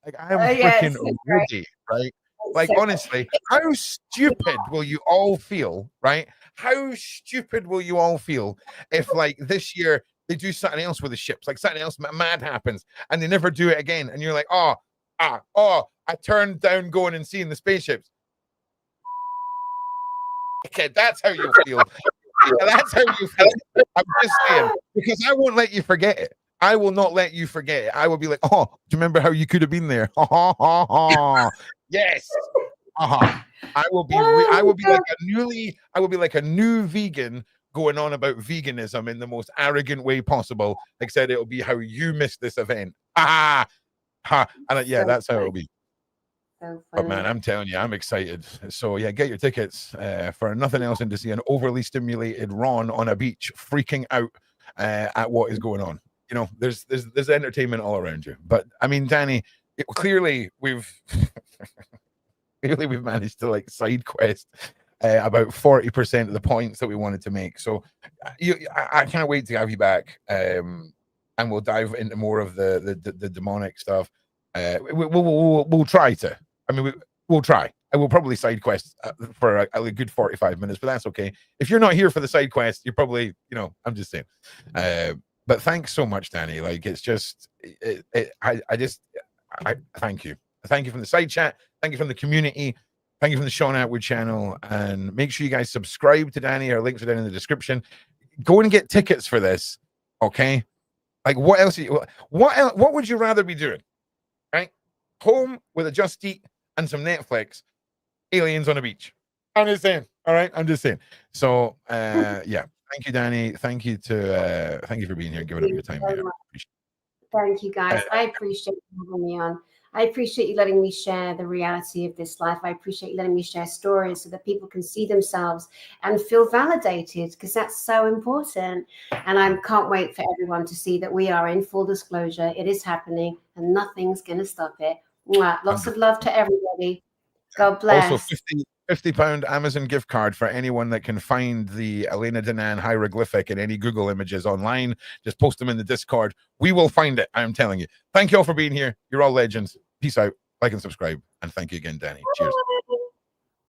Like, I am freaking ready, right? Like, honestly, how stupid will you all feel, right? How stupid will you all feel if, like, this year they do something else with the ships, like something else mad happens, and they never do it again, and you're like, oh, I turned down going and seeing the spaceships. Okay, that's how you feel. That's how you feel. I'm just saying, because I won't let you forget it. I will not let you forget it. I will be like, oh, do you remember how you could have been there? Yes. I will be like a new vegan going on about veganism in the most arrogant way possible. Like I said, it'll be how you missed this event. And yeah, that's how it'll be. But man, I'm telling you, I'm excited. So yeah, get your tickets for nothing else than to see an overly stimulated Ron on a beach freaking out at what is going on. You know, there's entertainment all around you. But I mean, Dani, clearly we've managed to like side quest about 40% of the points that we wanted to make. So I can't wait to have you back, and we'll dive into more of the demonic stuff. We'll try to. I mean, we'll try. I will probably side quest for a good 45 minutes, but that's okay. If you're not here for the side quest, you're probably, you know, I'm just saying. But thanks so much, Dani. Like, it's just, I thank you. Thank you from the side chat. Thank you from the community. Thank you from the Sean Atwood channel. And make sure you guys subscribe to Dani. Our links are down in the description. Go and get tickets for this, okay? Like, what else? What would you rather be doing? Right? Home with a Just Eat and some Netflix, aliens on a beach. I'm just saying. All right, I'm just saying. So yeah, thank you, Dani. Thank you for being here and giving up your time. Thank you, guys. I appreciate you having me on. I appreciate you letting me share the reality of this life. I appreciate you letting me share stories so that people can see themselves and feel validated, because that's so important. And I can't wait for everyone to see that we are in full disclosure. It is happening and nothing's going to stop it. Mwah. Lots of love to everybody. God bless. Also, £50 Amazon gift card for anyone that can find the Elena Danan hieroglyphic in any Google images online. Just post them in the Discord. We will find it. I'm telling you. Thank you all for being here. You're all legends. Peace out. Like and subscribe. And thank you again, Dani. Cheers.